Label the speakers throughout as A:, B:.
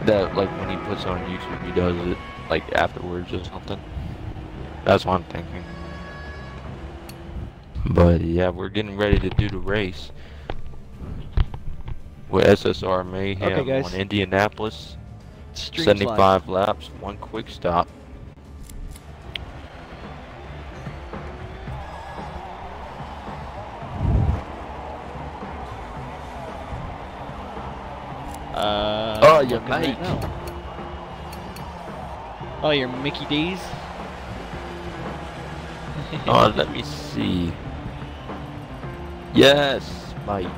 A: That, like, when he puts it on YouTube, he does it, like, afterwards or something. That's what I'm thinking. But, yeah, we're getting ready to do the race. With SSR Mayhem
B: Okay, guys.
A: on Indianapolis.
B: Stream's
A: 75 laps, one quick stop. Oh, your mate.
B: Right oh, your Mickey D's?
A: Oh, let me see. Yes, mate.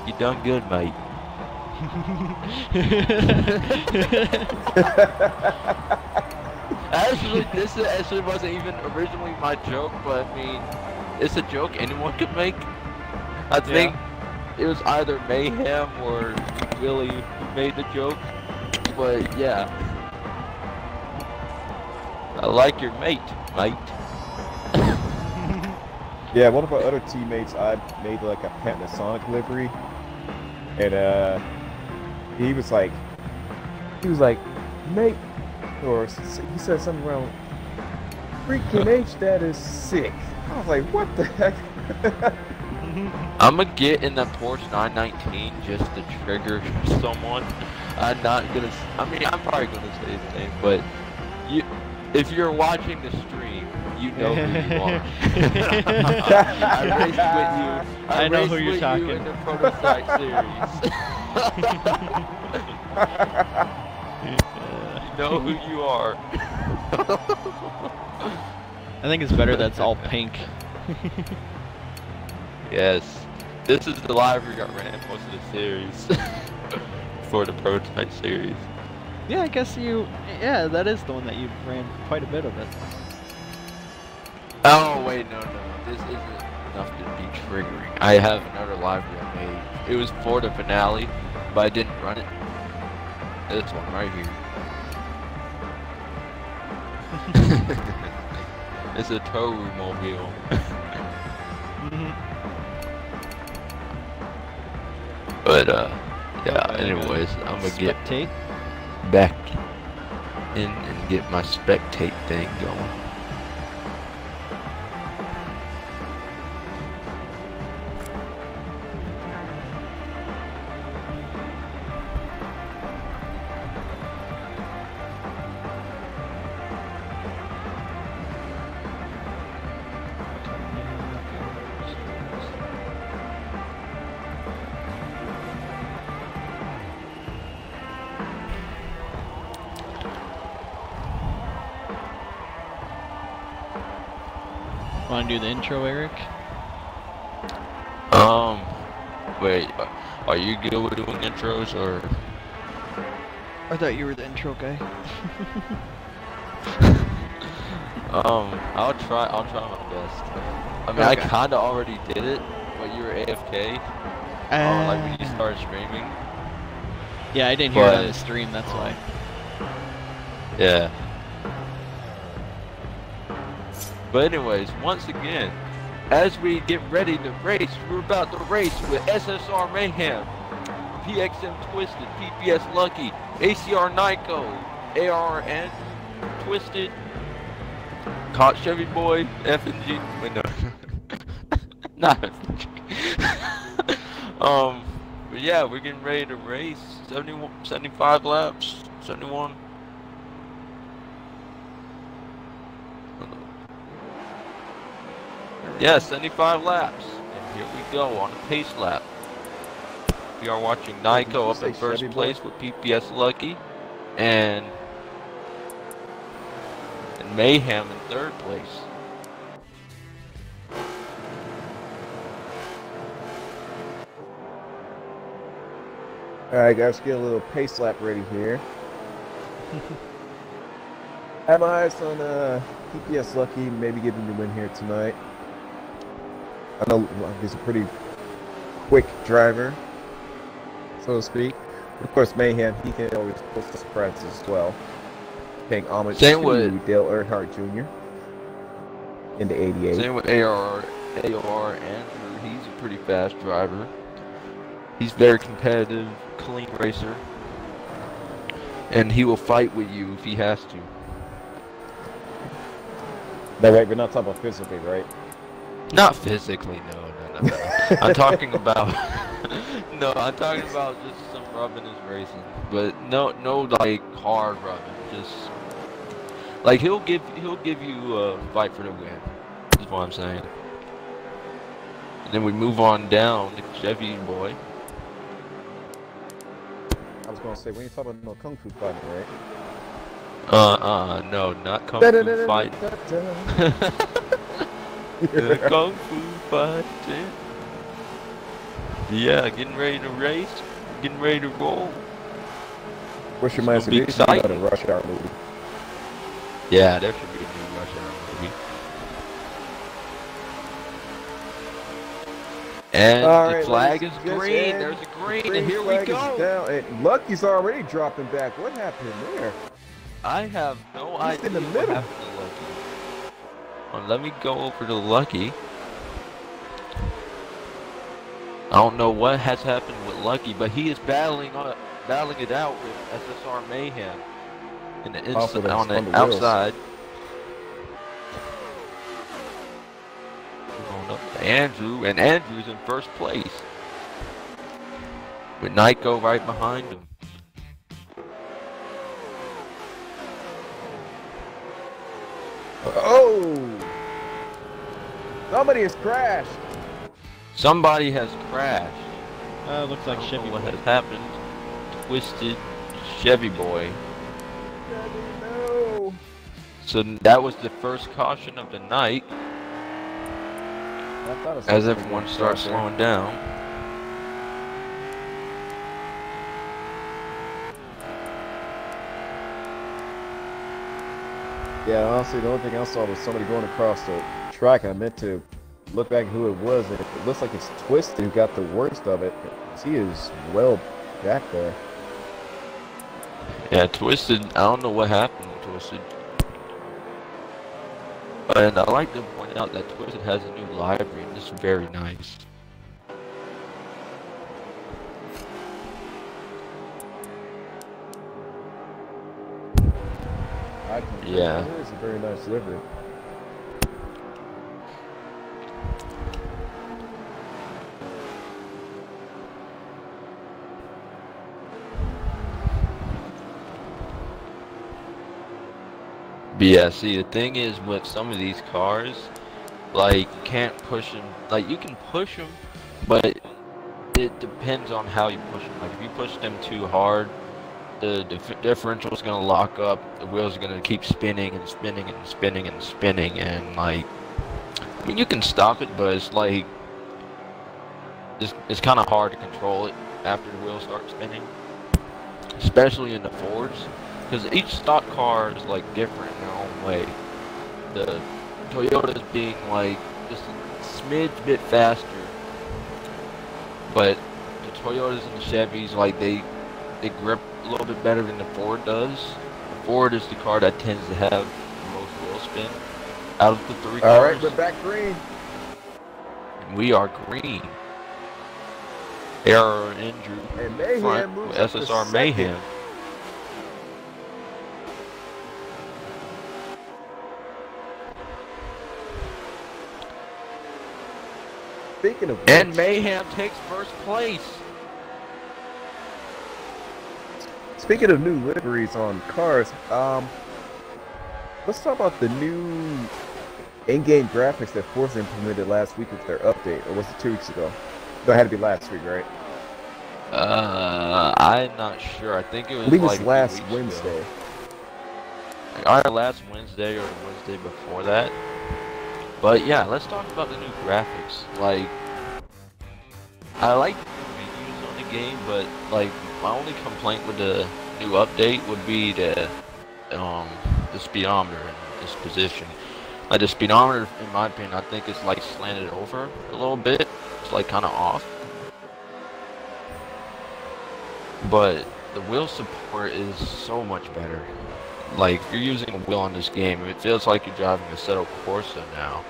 A: You done good, mate. Actually, this actually wasn't even originally my joke, but I mean, it's a joke anyone could make. I think it was either Mayhem or Willie who made the joke, but yeah. I like your mate, mate.
C: Yeah, one of our other teammates, I made like a Panasonic livery, and he was like, mate, or he said something around, freaking H, that is sick. I was like, what the heck?
A: I'm gonna get in that Porsche 919 just to trigger someone. I'm not gonna. I mean, I'm probably gonna say his name, but if you're watching the stream, you know who you are. I raced with you. I
B: know who you're talking.
A: in the prototype series. You know who you are.
B: I think it's better that's all pink.
A: Yes. This is the library that ran most of the series. For the prototype series.
B: Yeah, I guess yeah, that is the one that you ran quite a bit of it.
A: Oh, wait, no. This isn't enough to be triggering. I have another library I made. It was for the finale, but I didn't run it. This one right here. It's a tow mobile. But, yeah, anyways, I'm gonna get back in and get my spectate thing going.
B: Want to do the intro, Eric?
A: Wait, are you good with doing intros, or?
B: I thought you were the intro guy.
A: I'll try my best. I mean,
B: Okay.
A: I kinda already did it, but you were AFK. Like when you started streaming.
B: Yeah, I didn't hear it on the stream, that's why.
A: Yeah. But anyways, once again, as we get ready to race, we're about to race with SSR Mayhem, PXM Twisted, PPS Lucky, ACR Nyko, ARN Twisted, Caught Chevy Boy, FNG. Wait, no. Not FNG. But yeah, we're getting ready to race. 75 laps, 71. Yeah, 75 laps. And here we go on a pace lap. We are watching Nyko up in first place with PPS Lucky, and Mayhem in third place.
C: Alright guys, get a little pace lap ready here. Have my eyes on PPS Lucky, maybe get him to win here tonight. I know he's a pretty quick driver, so to speak. Of course, Mayhem, he can always post the surprises as well. Paying homage to Dale Earnhardt Jr. in the 88.
A: Same with AR Andrew. He's a pretty fast driver. He's very competitive, clean racer. and he will fight with you if he has to.
C: That right? We're not talking about physically, right?
A: Not physically, no. I'm talking about no, I'm talking about just some rubbing is racing, but no like hard rubbing. Just like he'll give you a fight for the win. Is what I'm saying. And then we move on down to Chevy boy.
C: I was gonna say we ain't talking about no kung fu fighting, right?
A: No, not kung fu fighting. Kung fu fighting. Yeah, getting ready to race, getting ready to roll.
C: What's your mindset? Maybe about a Rush Hour movie.
A: Yeah, there should be a new Rush Hour movie. And the flag is green. There's a green, and here we go.
C: Down. And Lucky's already dropping back. What happened there?
A: I have no idea
C: in the
A: what
C: middle.
A: happened to Lucky. Well, let me go over to Lucky. I don't know what has happened with Lucky, but he is battling it out with SSR Mayhem in the inside, on the outside. We're going up to Andrew, and Andrew's in first place with Nyko right behind him.
C: Oh! Somebody has crashed.
A: Somebody has crashed.
B: Looks like Chevy
A: what
B: Boy.
A: has happened. Twisted Chevy Boy.
C: No.
A: So that was the first caution of the night. As everyone starts slowing down.
C: Yeah, honestly, the only thing I saw was somebody going across the track. I meant to look back who it was, and it looks like it's Twisted who got the worst of it. He is well back there.
A: Yeah, Twisted, I don't know what happened to Twisted. And I like to point out that Twisted has a new library, and it's very nice. Yeah.
C: It is a very nice livery.
A: But yeah, see, the thing is with some of these cars, like, you can't push them. Like, you can push them, but it depends on how you push them. Like, if you push them too hard, the differential is going to lock up, the wheels are going to keep spinning and spinning and spinning and spinning, and, like, I mean, you can stop it, but it's, like, it's kind of hard to control it after the wheels start spinning, especially in the Fords. Because each stock car is like different in their own way. The Toyotas being like just a smidge bit faster, but the Toyotas and the Chevys, like they grip a little bit better than the Ford does. The Ford is the car that tends to have the most wheel spin out of the three cars.
C: All right, we're back green.
A: And we are green. Error and Andrew
C: And Mayhem
A: front
C: moves
A: with
C: up to
A: SSR
C: second.
A: Mayhem.
C: Speaking of
A: And
C: which,
A: Mayhem takes first place.
C: speaking of new liveries on cars, let's talk about the new in-game graphics that Forza implemented last week with their update, or was it 2 weeks ago? No, it had to be last week, right?
A: I'm not sure. I think it was
C: I believe
A: like
C: it's last
A: 2 weeks
C: Wednesday.
A: ago. Either last Wednesday or the Wednesday before that. But yeah, let's talk about the new graphics. Like, I like the menus on the game, but like my only complaint with the new update would be the speedometer and this position. Like the speedometer, in my opinion, I think it's like slanted over a little bit. It's like kind of off. But the wheel support is so much better. Like, if you're using a wheel on this game, it feels like you're driving a Assetto Corsa now.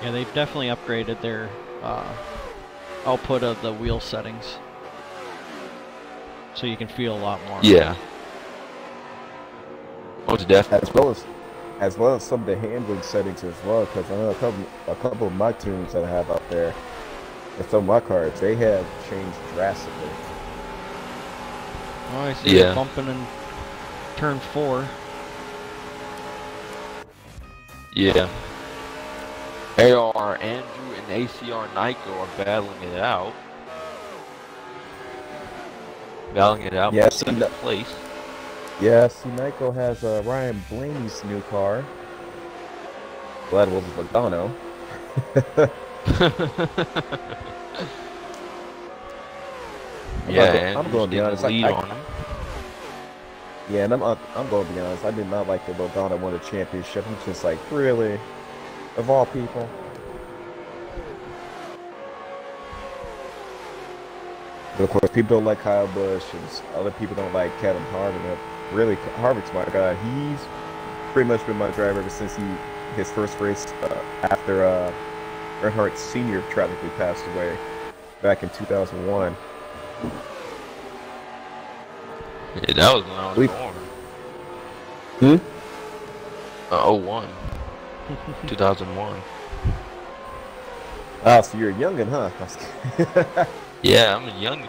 B: Yeah, they've definitely upgraded their output of the wheel settings. so you can feel a lot more.
A: Yeah. Most definitely.
C: As well as some of the handling settings as well, because I know a couple of my tunes that I have out there, and some of my cards, they have changed drastically.
B: Oh, I see you bumping in turn 4.
A: Yeah. AR Andrew and ACR Nico are battling it out.
C: Yeah,
A: for second place.
C: Yeah, see, Nico has Ryan Blaney's new car. Glad it wasn't Logano. I'm going to be honest.
A: Lead on him.
C: Yeah, and I'm going to be honest. I did not like the Logano won the championship. I'm just like, really, of all people. But of course, people don't like Kyle Busch, and other people don't like Kevin Harvick. But really, Harvick's my guy. He's pretty much been my driver ever since his first race after Earnhardt Sr. tragically passed away back in 2001.
A: Yeah, that was when I was born. 01. 2001.
C: Ah, so you're a youngin', huh?
A: Yeah, I'm a young.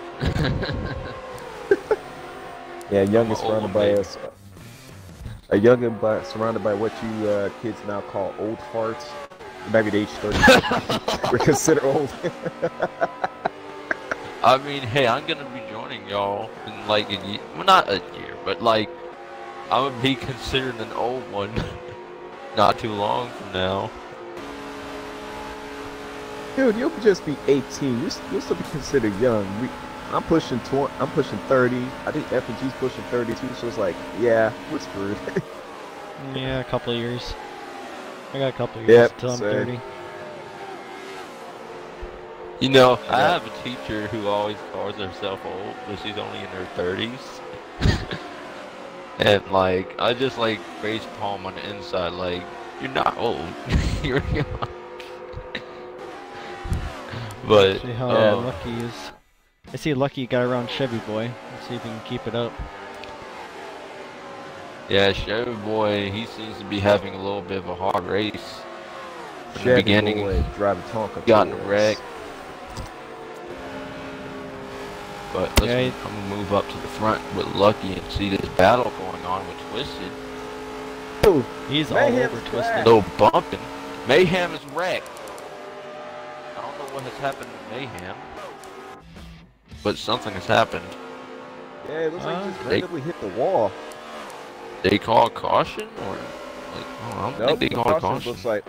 C: Yeah, youngin' surrounded by us. A youngin' surrounded by what you kids now call old farts. Maybe the age 30. We're considered old.
A: I mean, hey, I'm gonna be joining y'all in like a year. Well, not a year, but like I'm gonna be considered an old one. Not too long from now.
C: Dude, you'll just be 18. You'll still be considered young. I'm pushing 20. I'm pushing 30. I think F&G's pushing 32. So it's like, yeah, we're screwed.
B: Yeah, a couple of years. I got a couple of years until I'm 30.
A: You know, I have a teacher who always calls herself old, but she's only in her 30s. And like, I just like face palm on the inside, like, you're not old, you're young. But
B: see how Lucky is. I see Lucky got around Chevy Boy. Let's see if he can keep it up.
A: Yeah, Chevy Boy, he seems to be having a little bit of a hard race. In the beginning,
C: Boy, driving Tonka.
A: Got in a wreck. But let's I'm gonna move up to the front with Lucky and see this battle going on with Twisted.
C: Ooh,
B: he's all over Twisted.
A: Little bumping. Mayhem is wrecked. I don't know what has happened to Mayhem, but something has happened.
C: Yeah, it looks like he just randomly hit the wall.
A: They call caution, or like, I don't think they call caution.
C: Looks like.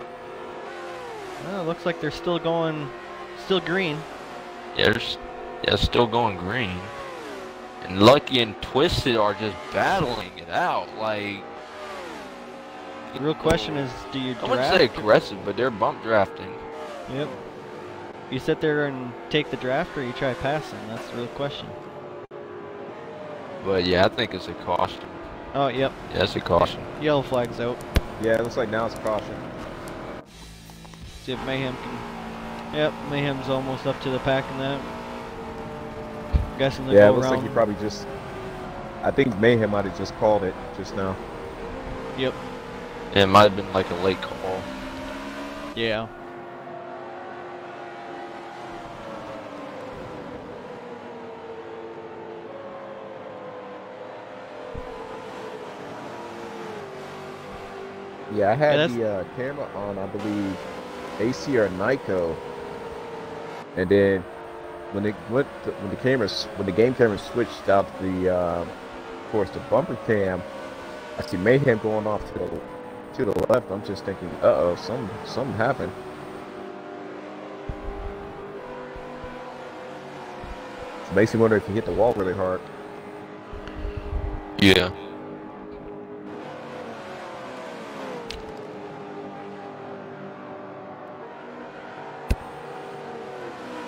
B: Well, it looks like they're still going, still green.
A: Yeah, still going green. And Lucky and Twisted are just battling it out. Like,
B: the real question is, do you draft?
A: I wouldn't say aggressive, but they're bump drafting.
B: Yep. You sit there and take the draft, or you try passing? That's the real question.
A: But yeah, I think it's a caution.
B: Oh, yep.
A: Yeah, it's a caution.
B: Yellow flag's out.
C: Yeah, it looks like now it's a caution.
B: See if Mayhem can... Yep, Mayhem's almost up to the pack in that. I'm guessing they'll go
C: it looks
B: around.
C: like he probably just... I think Mayhem might have just called it just now.
B: Yep.
A: Yeah, it might have been like a late call.
B: Yeah.
C: Yeah, I had the camera on, I believe, AC or Nico, and then when the game camera switched out the, of course, the bumper cam, I see Mayhem going off to the left. I'm just thinking, uh-oh, something happened. It makes me wonder if he hit the wall really hard.
A: Yeah.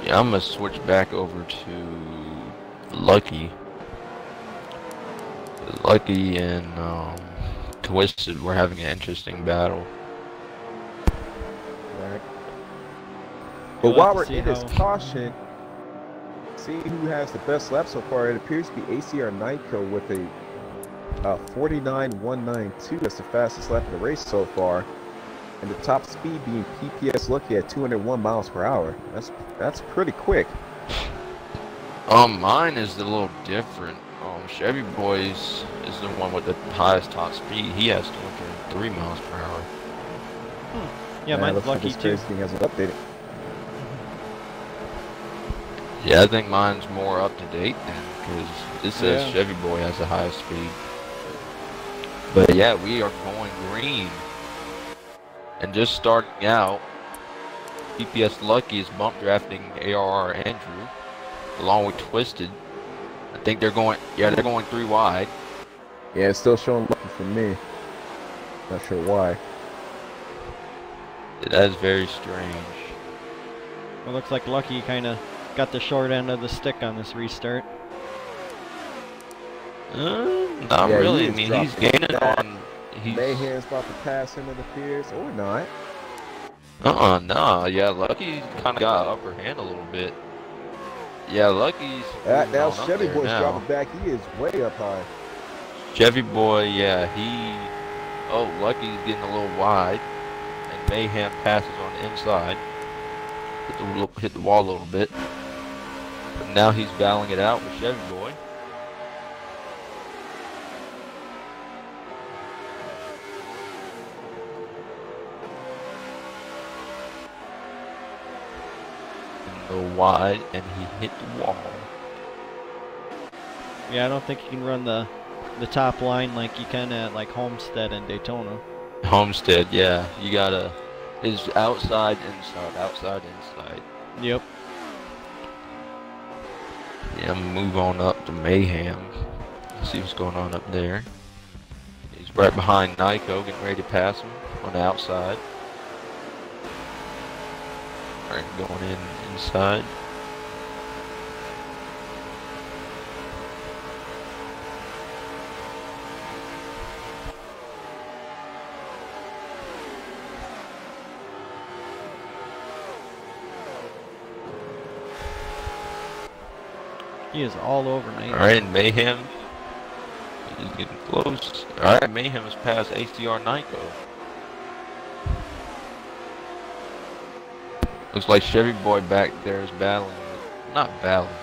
A: Yeah, I'm gonna switch back over to Lucky. Lucky and Twisted were having an interesting battle.
C: Right. But while we're in this caution, See who has the best lap so far. It appears to be ACR Nyko with a 49.192. That's the fastest lap of the race so far. And the top speed being PPS Lucky at 201 miles per hour. That's pretty quick.
A: Mine is a little different. Chevy Boys is the one with the highest top speed. He has 203 miles per hour.
B: Yeah, mine's Lucky
C: like
B: too.
C: this thing hasn't updated.
A: Yeah, I think mine's more up to date then, because it says Chevy Boy has the highest speed. But yeah, we are going green. And just starting out, PPS Lucky is bump drafting ARR Andrew, along with Twisted. I think they're going 3 wide.
C: Yeah, it's still showing Lucky for me. Not sure why.
A: That is very strange.
B: It looks like Lucky kind of got the short end of the stick on this restart.
A: Not really. I mean, he's gaining on.
C: Mayhem's about to pass him in the fields, or not.
A: No. Yeah, Lucky's kind of got upper hand a little bit. Yeah, Lucky's.
C: Now Chevy Boy's dropping back. He is way up high.
A: Chevy Boy, yeah, Lucky's getting a little wide, and Mayhem passes on the inside. Hit the wall a little bit. But now he's battling it out with Chevy Boy. Go wide, and he hit the wall.
B: Yeah, I don't think you can run the top line like you can at like Homestead and Daytona.
A: Homestead, yeah. You gotta is outside, inside, outside, inside.
B: Yep.
A: Yeah, I'm gonna move on up to Mayhem. See what's going on up there. He's right behind Nyko, getting ready to pass him on the outside. Alright, going inside.
B: He is all over Mayhem.
A: Alright, Mayhem. He's getting close. Alright, Mayhem has passed ACR Nyko. Looks like Chevy Boy back there is battling. Not battling,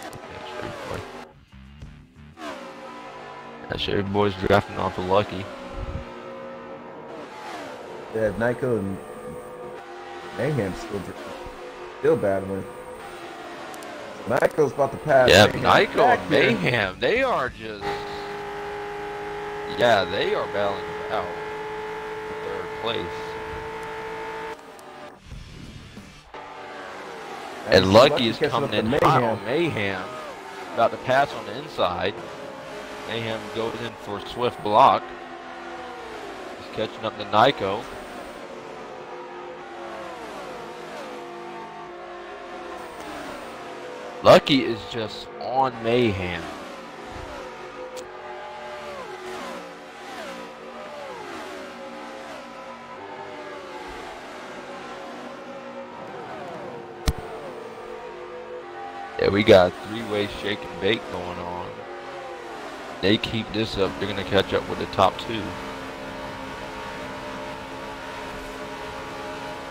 A: but yeah, Chevy Boy. Yeah, Chevy Boy's drafting off of Lucky.
C: Yeah, Nyko and Mayhem still battling. Nyko's about to pass.
A: Yeah, Nyko and Mayhem, they are just... Yeah, they are battling it out. Third place. And Lucky is coming in hot on Mayhem. About to pass on the inside. Mayhem goes in for a swift block. He's catching up to Nyko. Lucky is just on Mayhem. Yeah, we got a three-way shake and bake going on. They keep this up, they're going to catch up with the top two.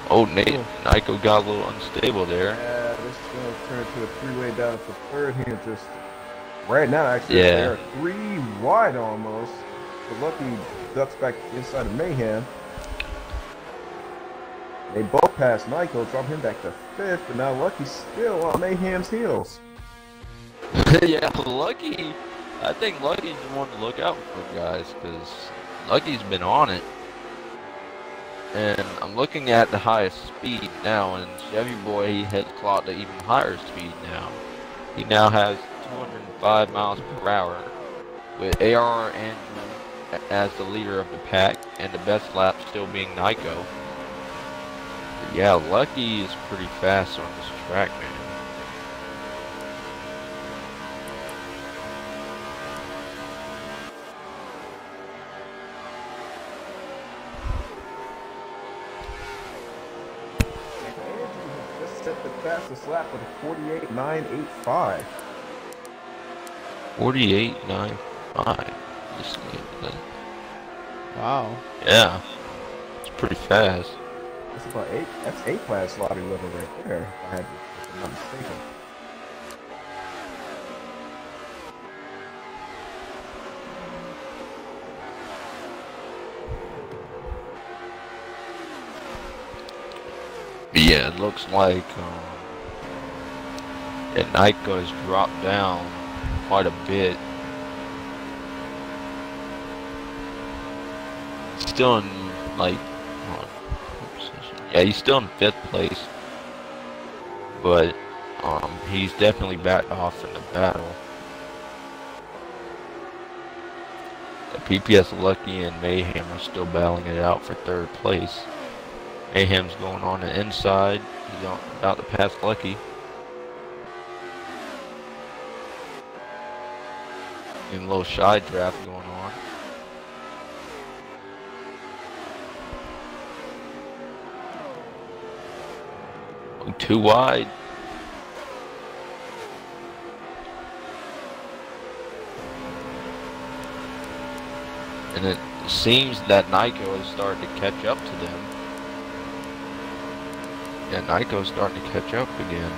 A: Oh, Nyko got a little unstable there.
C: Yeah, this is going to turn to a three-way down for third here. Just right now, actually, they're 3 wide almost. But Lucky ducks back inside of Mayhem. They both pass Nyko, drop him back to 5th, but now Lucky's still on Mayhem's heels.
A: Yeah, Lucky. I think Lucky's the one to look out for, guys, because Lucky's been on it. And I'm looking at the highest speed now, and Chevy Boy, he has clocked an even higher speed now. He now has 205 miles per hour, with AR Andrew as the leader of the pack, and the best lap still being Nyko. But yeah, Lucky is pretty fast on this track, man.
C: set the fastest lap with a 48.985.
A: 48.95.
B: Wow.
A: Yeah, it's pretty fast.
C: That's about eight. That's A-class lobby level right there. If I had, if I'm not mistaken.
A: Yeah, it looks like Nyko has dropped down quite a bit. Still in like, yeah, he's still in 5th place, but he's definitely backed off in the battle. The PPS Lucky and Mayhem are still battling it out for 3rd place. Mayhem's going on the inside. He's about to pass Lucky. And a little shy draft going on. Too wide. And it seems that Nyko is starting to catch up to them. Yeah, Nyko's starting to catch up again.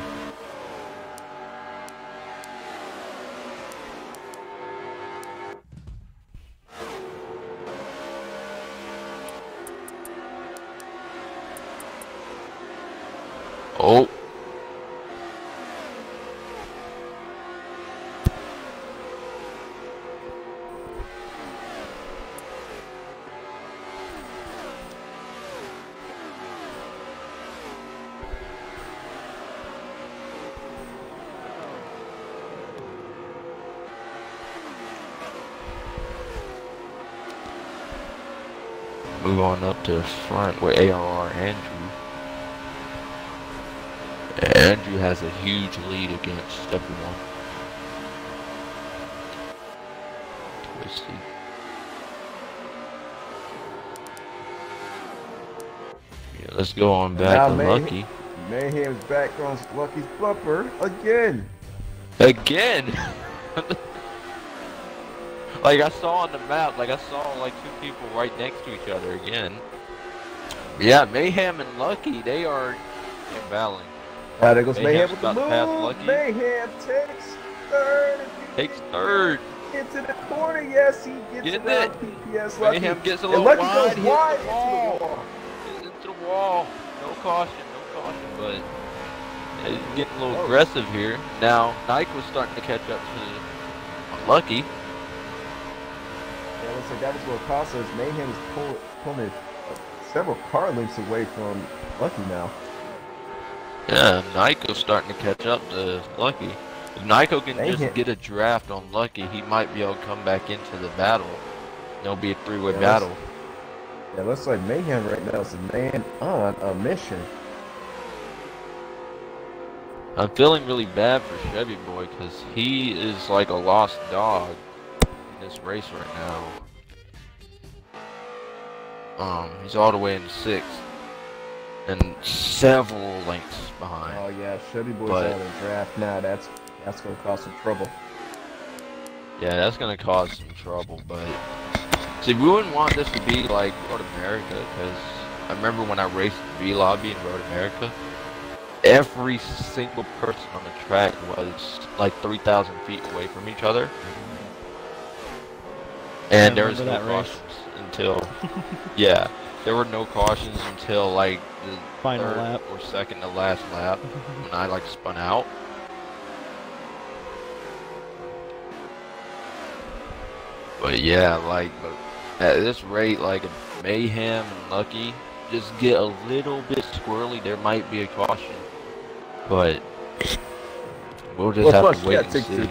A: Oh. Move on up to the front with ARR Andrew. Andrew has a huge lead against everyone. Twisty. Yeah, let's go on back to Lucky.
C: Mayhem's back on Lucky's bumper again.
A: Again? Like I saw on the map, like I saw like 2 people right next to each other again. Yeah, Mayhem and Lucky, they are battling.
C: There goes Mayhem with the
A: move.
C: Mayhem takes 3rd.
A: Takes 3rd.
C: Into the corner, yes, he gets it out. PPS Lucky.
A: Mayhem gets a little
C: Lucky
A: wide,
C: goes wide
A: into the wall. Into the wall. No caution, but he's getting a little aggressive here. Now, Nike was starting to catch up to Lucky.
C: Yeah, looks like that was what cost us. Mayhem is pulling it several car lengths away from Lucky now.
A: Yeah, Nyko's starting to catch up to Lucky. If Nyko can just get a draft on Lucky, he might be able to come back into the battle. There'll be a 3-way battle.
C: Yeah, looks like Mayhem right now is a man on a mission.
A: I'm feeling really bad for Chevy Boy because he is like a lost dog in this race right now. He's all the way in 6th. And several lengths behind.
C: Oh yeah, Chevy Boy's out of the draft now. That's gonna cause some trouble.
A: Yeah, that's gonna cause some trouble. But see, we wouldn't want this to be like Road America, because I remember when I raced V Lobby in Road America, every single person on the track was like 3,000 feet away from each other, and there was no cautions until there were no cautions until like the
B: final
A: 3rd
B: lap
A: or 2nd to last lap when I like spun out. But yeah, like at this rate, like if Mayhem and Lucky just get a little bit squirrely, there might be a caution. But we'll just have to wait and see.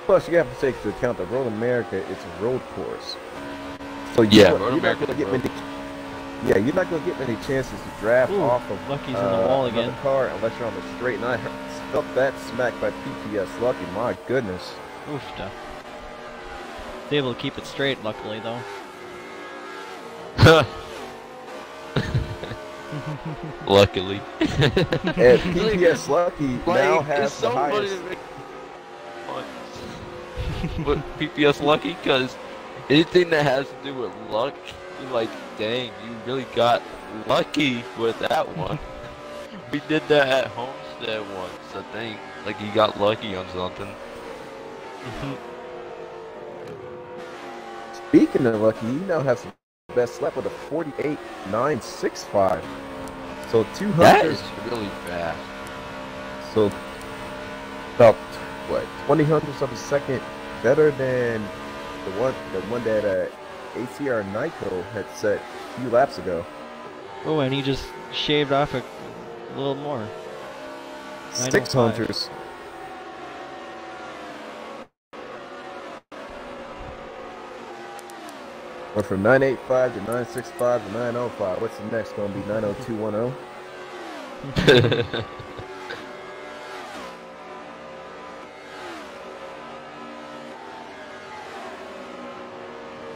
C: Plus, you have to take into account that Road America is a road course. So
A: Road America.
C: Yeah, you're not gonna get many chances to draft off of
B: Lucky's in the wall again.
C: Car unless you're on the straight. And I felt that smack by PPS Lucky. My goodness.
B: Oof, stuff. Be able to keep it straight, luckily though.
A: Luckily.
C: And PPS Lucky now
A: Like,
C: has
A: it's
C: the
A: so funny
C: highest.
A: to make fun. But PPS Lucky, because anything that has to do with luck, you're like, dang, you really got lucky with that one. We did that at Homestead once, I think. Like, he got lucky on something.
C: Speaking of Lucky, he now has the best lap with a 48.965. So 200.
A: That is really fast.
C: So about what 20 hundredths of a second better than the one that ACR Nyko had set a few laps ago.
B: Oh, and he just shaved off a little more.
C: 600s. Went from 985 to 965 to 905. What's the next going to be? 90210?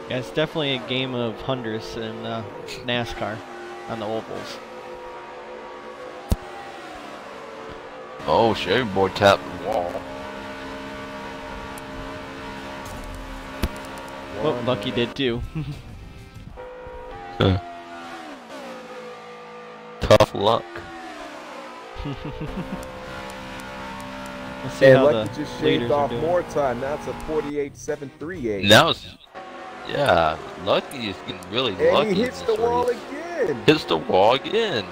B: Yeah, it's definitely a game of hundreds in NASCAR on the ovals.
A: Oh, Chevy Boy tapped the wall.
B: Oh, Lucky did too.
A: Tough luck.
B: Let's see
C: And
B: how
C: Lucky
B: the
C: just shaved
B: leaders are
C: off
B: doing.
C: more time. Now it's a 48.738.
A: Now it's, yeah, Lucky is getting really
C: And
A: lucky.
C: he hits
A: in
C: the
A: this
C: wall
A: race.
C: again.
A: Hits the wall again.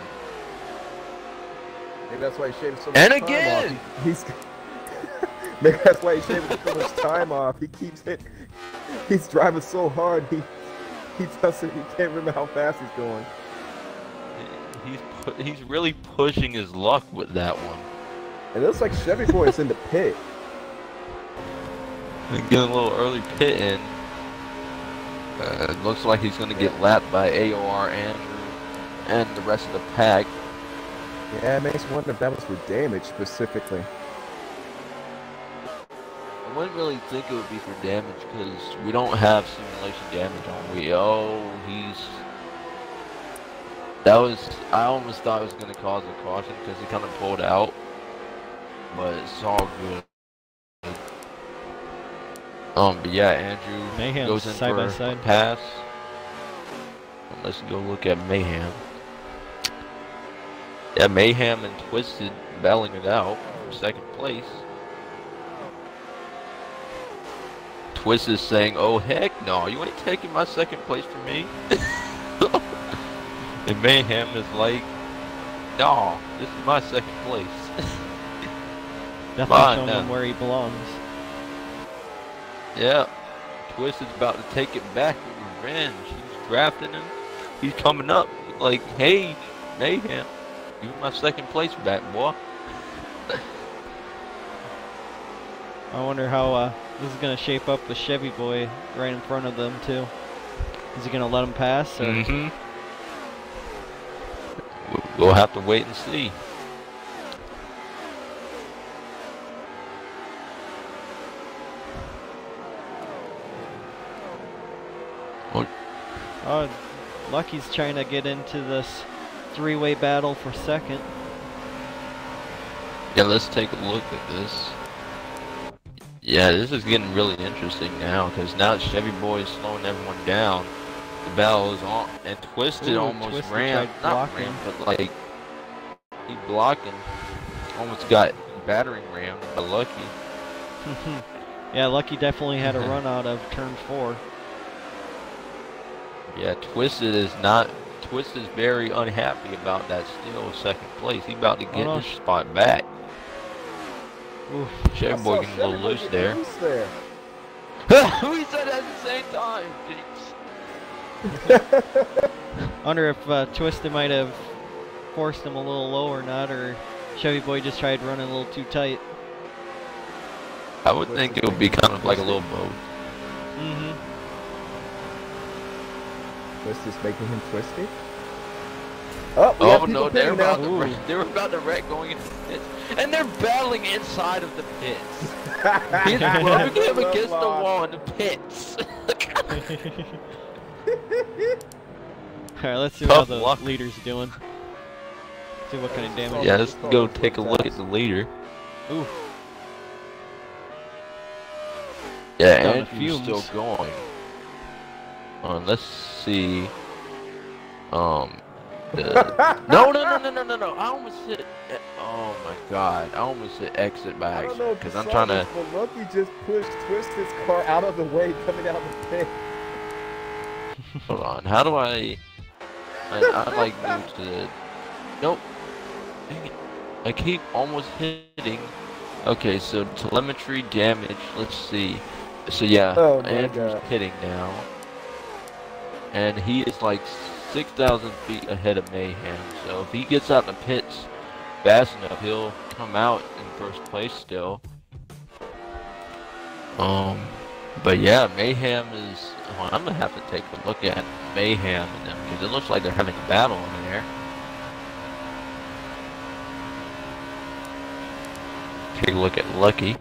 C: Maybe that's why he shaved so much
A: And
C: time
A: again!
C: off. He's maybe that's why he's shaving so much time off. He keeps it. He's driving so hard. He doesn't. He can't remember how fast he's going.
A: He's really pushing his luck with that one.
C: It looks like Chevy Boy is in the pit.
A: And getting a little early pit in. It looks like he's going to get lapped by AOR Andrew and the rest of the pack.
C: Yeah, it makes me wonder if that was for damage specifically.
A: I wouldn't really think it would be for damage because we don't have simulation damage on Wii. Oh, I almost thought it was going to cause a caution because he kind of pulled out. But it's all good. But yeah, Andrew
B: Mayhem
A: goes in
B: side
A: for
B: by
A: a
B: side.
A: pass. Let's go look at Mayhem. Yeah, Mayhem and Twisted battling it out for second place. Twisted saying, "Oh heck no, you ain't taking my second place from me." And Mayhem is like, "No, this is my second place."
B: Definitely showing him where he belongs.
A: Yeah, Twisted's about to take it back with revenge. He's drafting him. He's coming up like, "Hey, Mayhem, give me my second place back, boy."
B: I wonder how this is going to shape up with Chevy Boy right in front of them too. Is he going to let him pass? Or?
A: Mm-hmm. We'll have to wait and see.
B: Oh, Lucky's trying to get into this three-way battle for second.
A: Yeah, let's take a look at this. Yeah, this is getting really interesting now because now Chevy Boy is slowing everyone down. The battle is on, and Twisted almost
B: Twisted
A: ran,
B: tried
A: not
B: blocking.
A: ran, but like he blocking, almost got battering rammed by Lucky.
B: Yeah, Lucky definitely had a run out of turn 4.
A: Yeah, Twisted's very unhappy about that still second place. He about to get his spot back.
B: Oof.
A: Chevy Boy getting a little loose there.
C: Loose there.
A: We said at the same time,
B: I wonder if Twisted might have forced him a little low or not, or Chevy Boy just tried running a little too tight.
A: I would think it would be kind of like a little both.
B: Mm-hmm.
C: Twisted's making him twisted. Oh, we have
A: Oh
C: people
A: no, they were
C: pitting now.
A: about to wreck going into the pits. And they're battling inside of the pits. He's rubbing him against the wall in the pits.
B: Alright, let's see
A: Tough
B: how the
A: luck.
B: leader's doing. See what kind of damage.
A: Yeah, let's go take a look at the leader.
B: Ooh.
A: Yeah,
B: Down to
A: Andrew's still
B: fumes.
A: going. Let's see. No. I almost hit. Oh my God! I almost hit exit by
C: I don't know
A: accident
C: if you
A: because I'm
C: saw
A: trying
C: this,
A: to.
C: but Lucky just pushed Twisted's car out of the way coming out the pit.
A: Hold on. How do I like move to? Nope. Dang it. I keep almost hitting. Okay, so telemetry damage. Let's see. So yeah,
C: Oh my
A: Andrew's
C: God.
A: hitting now, and he is like 6,000 feet ahead of Mayhem. So if he gets out in the pits fast enough, he'll come out in first place still. But yeah, Mayhem is. Well, I'm gonna have to take a look at Mayhem and them because it looks like they're having a battle in there. Take a look at Lucky.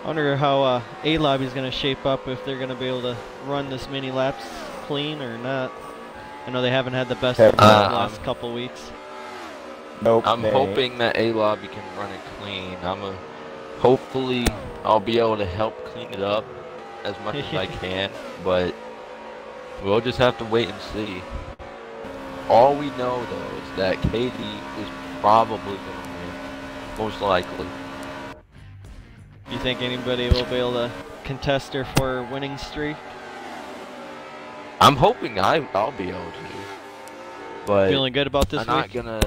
B: I wonder how A-Lobby is going to shape up, if they're going to be able to run this many laps clean or not. I know they haven't had the best of the last couple weeks.
C: Nope.
A: I'm hoping that A-Lobby can run it clean. Hopefully I'll be able to help clean it up as much as I can, but we'll just have to wait and see. All we know though is that Katie is probably going to win, most likely.
B: You think anybody will be able to contest her for a winning streak?
A: I'm hoping I'll be able to, but
B: Feeling good about this
A: I'm not gonna.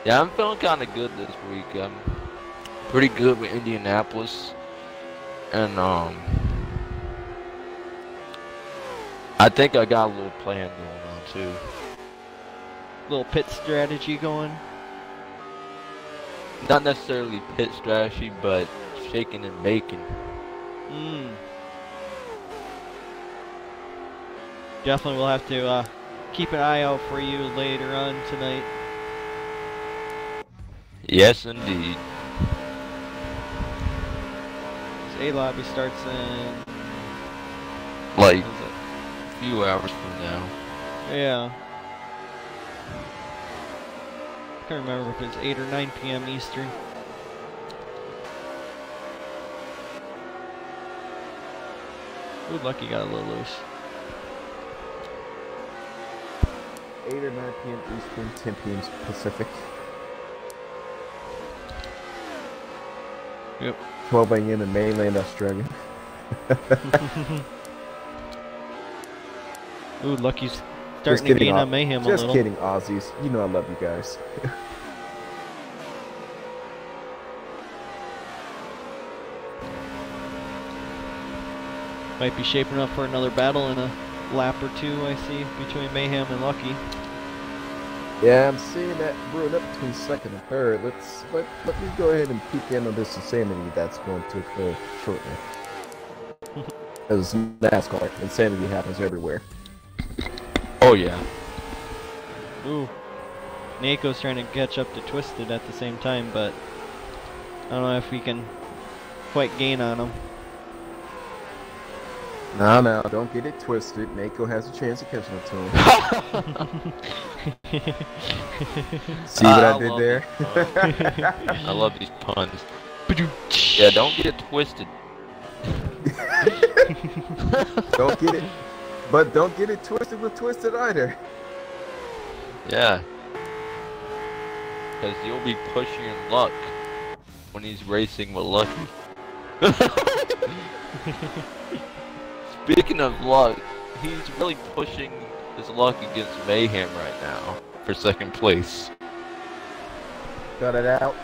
A: Yeah, I'm feeling kind of good this week. I'm pretty good with Indianapolis, and I think I got a little plan going on too.
B: Little pit strategy going?
A: Not necessarily pit strategy, but shaking and baking.
B: Definitely will have to keep an eye out for you later on tonight.
A: Yes, indeed.
B: A-Lobby starts in...
A: Like a few hours from now.
B: Yeah. I can't remember if it's 8 or 9 p.m. Eastern. Ooh, Lucky got a little loose.
C: 8 or 9 p.m. Eastern, 10 p.m. Pacific.
B: Yep.
C: 12 a.m. in mainland Australia.
B: Ooh, Lucky's starting to gain on Mayhem a little.
C: Just kidding, Aussies. You know I love you guys.
B: Might be shaping up for another battle in a lap or two, I see, between Mayhem and Lucky.
C: Yeah, I'm seeing that brewing up between second and third. Let me go ahead and peek in on this insanity that's going to occur shortly. As NASCAR, insanity happens everywhere.
A: Oh yeah.
B: Ooh. Nako's trying to catch up to Twisted at the same time, but I don't know if we can quite gain on him.
C: No, don't get it twisted. Nako has a chance of catching up to him. See what I did there?
A: I love these puns. Yeah, don't get it twisted.
C: Don't get it, but don't get it twisted with Twisted either.
A: Yeah. Because you'll be pushing your luck when he's racing with Lucky. Speaking of luck, he's really pushing his luck against Mayhem right now for second place.
C: Cut it out.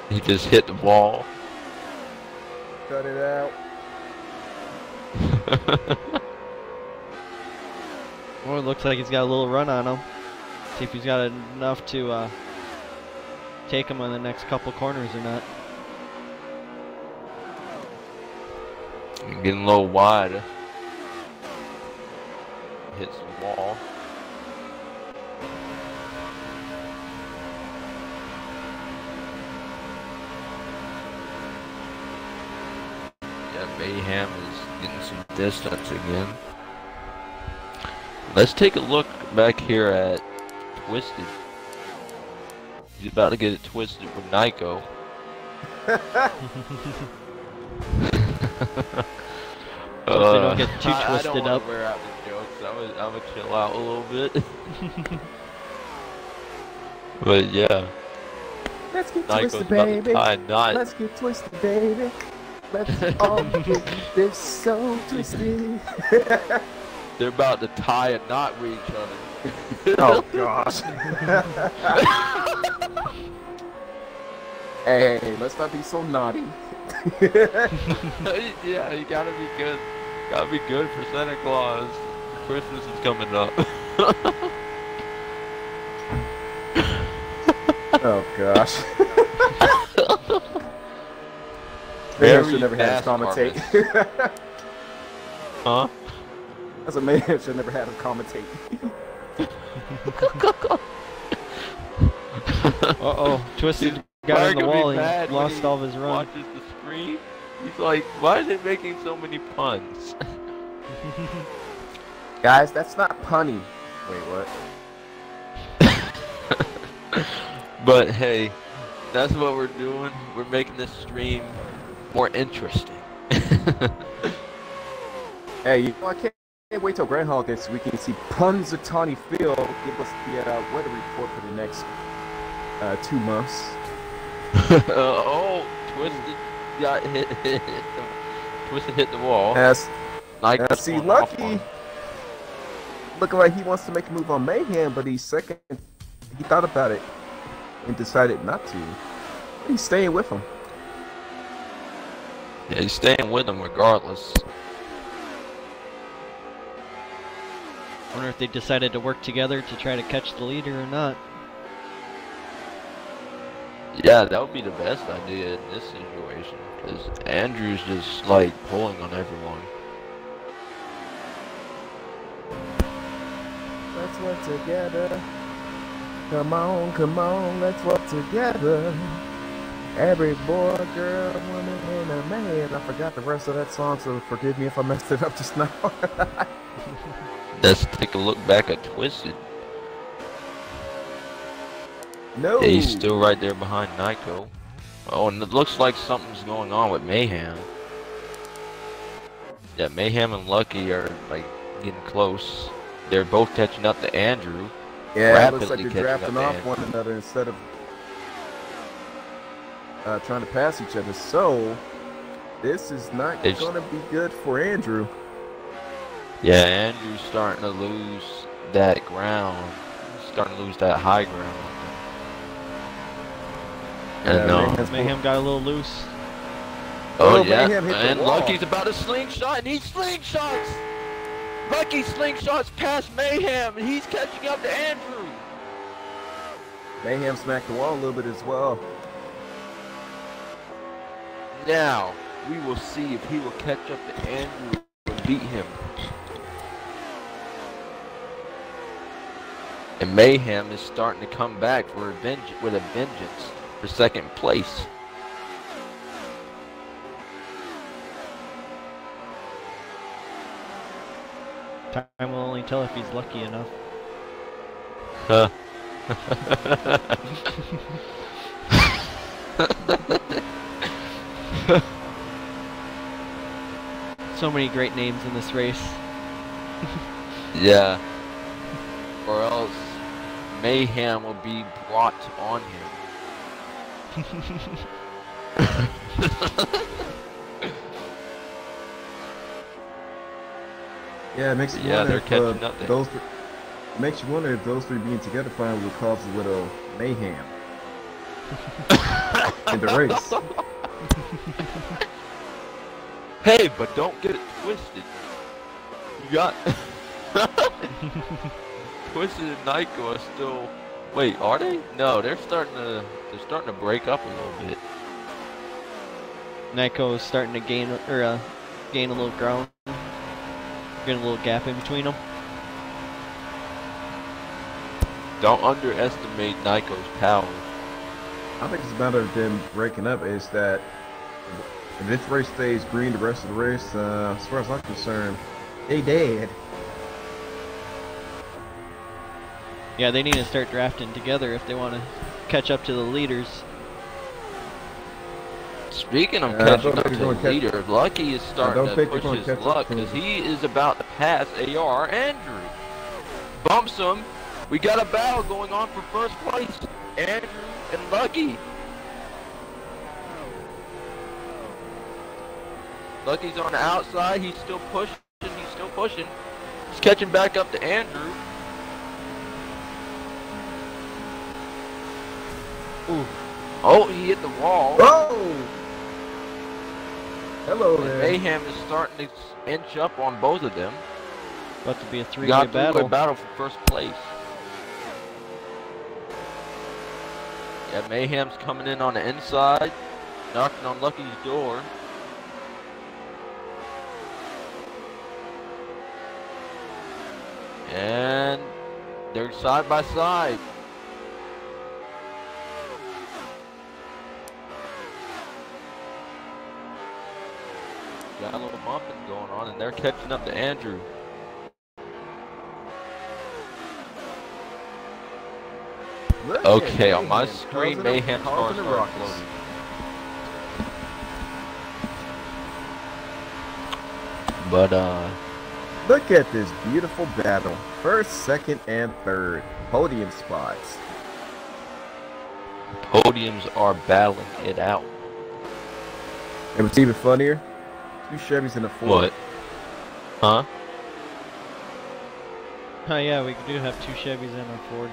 A: He just hit the wall.
C: Cut it out.
B: Well, it looks like he's got a little run on him. See if he's got enough to take him on the next couple corners or not.
A: Getting a little wide. hits the wall. Yeah, Mayhem is getting some distance again. Let's take a look back here at Twisted. He's about to get it twisted with Nyko.
B: Hope they don't get too
A: I
B: twisted
A: don't
B: up.
A: wear out the jokes. I'm gonna chill out a little bit. But yeah,
C: Let's get
A: Nyko's
C: twisted,
A: about to
C: baby.
A: tie a knot.
C: Let's get twisted, baby. Let's all get this so twisted.
A: They're about to tie a knot with each other.
C: Oh gosh. Hey, let's not be so naughty.
A: Yeah, you gotta be good. Gotta be good for Santa Claus. Christmas is coming up.
C: Oh gosh.
A: Very
C: Mayhem should never have to
A: NASCAR
C: commentate.
A: Huh?
C: That's a Mayhem should never have to commentate.
B: Uh-oh, Twisted got
A: Mark
B: on the
A: will be
B: wall
A: mad
B: and
A: when
B: lost
A: he
B: all of his run.
A: Watches the screen. He's like, why is it making so many puns?
C: Guys, that's not punny. Wait, what?
A: But hey, that's what we're doing. We're making this stream more interesting.
C: Hey, you know, I can't wait till Groundhog Day so we can see Punxsutawney Phil give us the weather report for the next 2 months.
A: Oh, Twisted got hit. Twisted hit the wall.
C: As
A: Nyko's
C: see,
A: going off
C: Lucky
A: on him.
C: looking like he wants to make a move on Mayhem, but he thought about it and decided not to. He's staying with him.
A: Yeah, he's staying with him regardless.
B: Wonder if they decided to work together to try to catch the leader or not.
A: Yeah, that would be the best idea in this situation, because Andrew's just like pulling on everyone.
C: Let's work together. Come on, let's work together. Every boy, girl, woman, and a man. I forgot the rest of that song, so forgive me if I messed it up just now.
A: Let's take a look back at Twisted.
C: No.
A: Yeah, he's still right there behind Nyko. Oh, and it looks like something's going on with Mayhem. Yeah, Mayhem and Lucky are like getting close. They're both catching up to Andrew.
C: Yeah, it looks like
A: rapidly
C: they're
A: catching
C: drafting
A: up
C: off
A: to
C: one another instead of trying to pass each other. So, this is not going to be good for Andrew.
A: Yeah, Andrew's starting to lose that ground. He's starting to lose that high ground. And
B: Mayhem got a little loose.
A: Oh yeah,
C: Mayhem hit the
A: and
C: wall.
A: Lucky's about to slingshot, and he slingshots! Lucky slingshots past Mayhem, and he's catching up to Andrew!
C: Mayhem smacked the wall a little bit as well.
A: Now, we will see if he will catch up to Andrew and beat him. And Mayhem is starting to come back for with a vengeance for second place.
B: Time will only tell if he's lucky enough.
A: Huh.
B: So many great names in this race.
A: Yeah. Or else Mayhem will be brought on him.
C: Yeah, it makes you
A: Yeah,
C: wonder
A: they're
C: if
A: catching up there.
C: it makes you wonder if those three being together finally will cause a little mayhem in the race.
A: Hey, but don't get it twisted. You got Twisted and Nyko are still. Wait, are they? No, they're starting to break up a little bit.
B: Nyko is starting to gain a little ground. Getting a little gap in between them.
A: Don't underestimate Nico's power.
C: I think it's a matter of them breaking up. Is that if this race stays green the rest of the race, as far as I'm concerned, they dead.
B: Yeah, they need to start drafting together if they want to catch up to the leaders.
A: Speaking of
C: I
A: catching
C: don't
A: up to
C: think
A: the
C: they're gonna
A: leader, Lucky is starting to push his luck because he is about to pass AR Andrew. Bumps him. We got a battle going on for first place. Andrew and Lucky. Lucky's on the outside. He's still pushing. He's still pushing. He's catching back up to Andrew. Ooh. Oh, he hit the wall.
C: Oh! Hello there.
A: Mayhem is starting to inch up on both of them.
B: About to be a three-way
A: battle for first place. Yeah, Mayhem's coming in on the inside, knocking on Lucky's door. And they're side by side. Got a little bumping going on, and they're catching up to Andrew. Okay, on my screen, Mayhem cars are floating. But,
C: look at this beautiful battle. First, second, and third. Podium spots.
A: Podiums are battling it out.
C: And what's even funnier? 2 Chevys and a Ford.
A: What? Huh?
B: Oh yeah, we do have 2 Chevys and a Ford.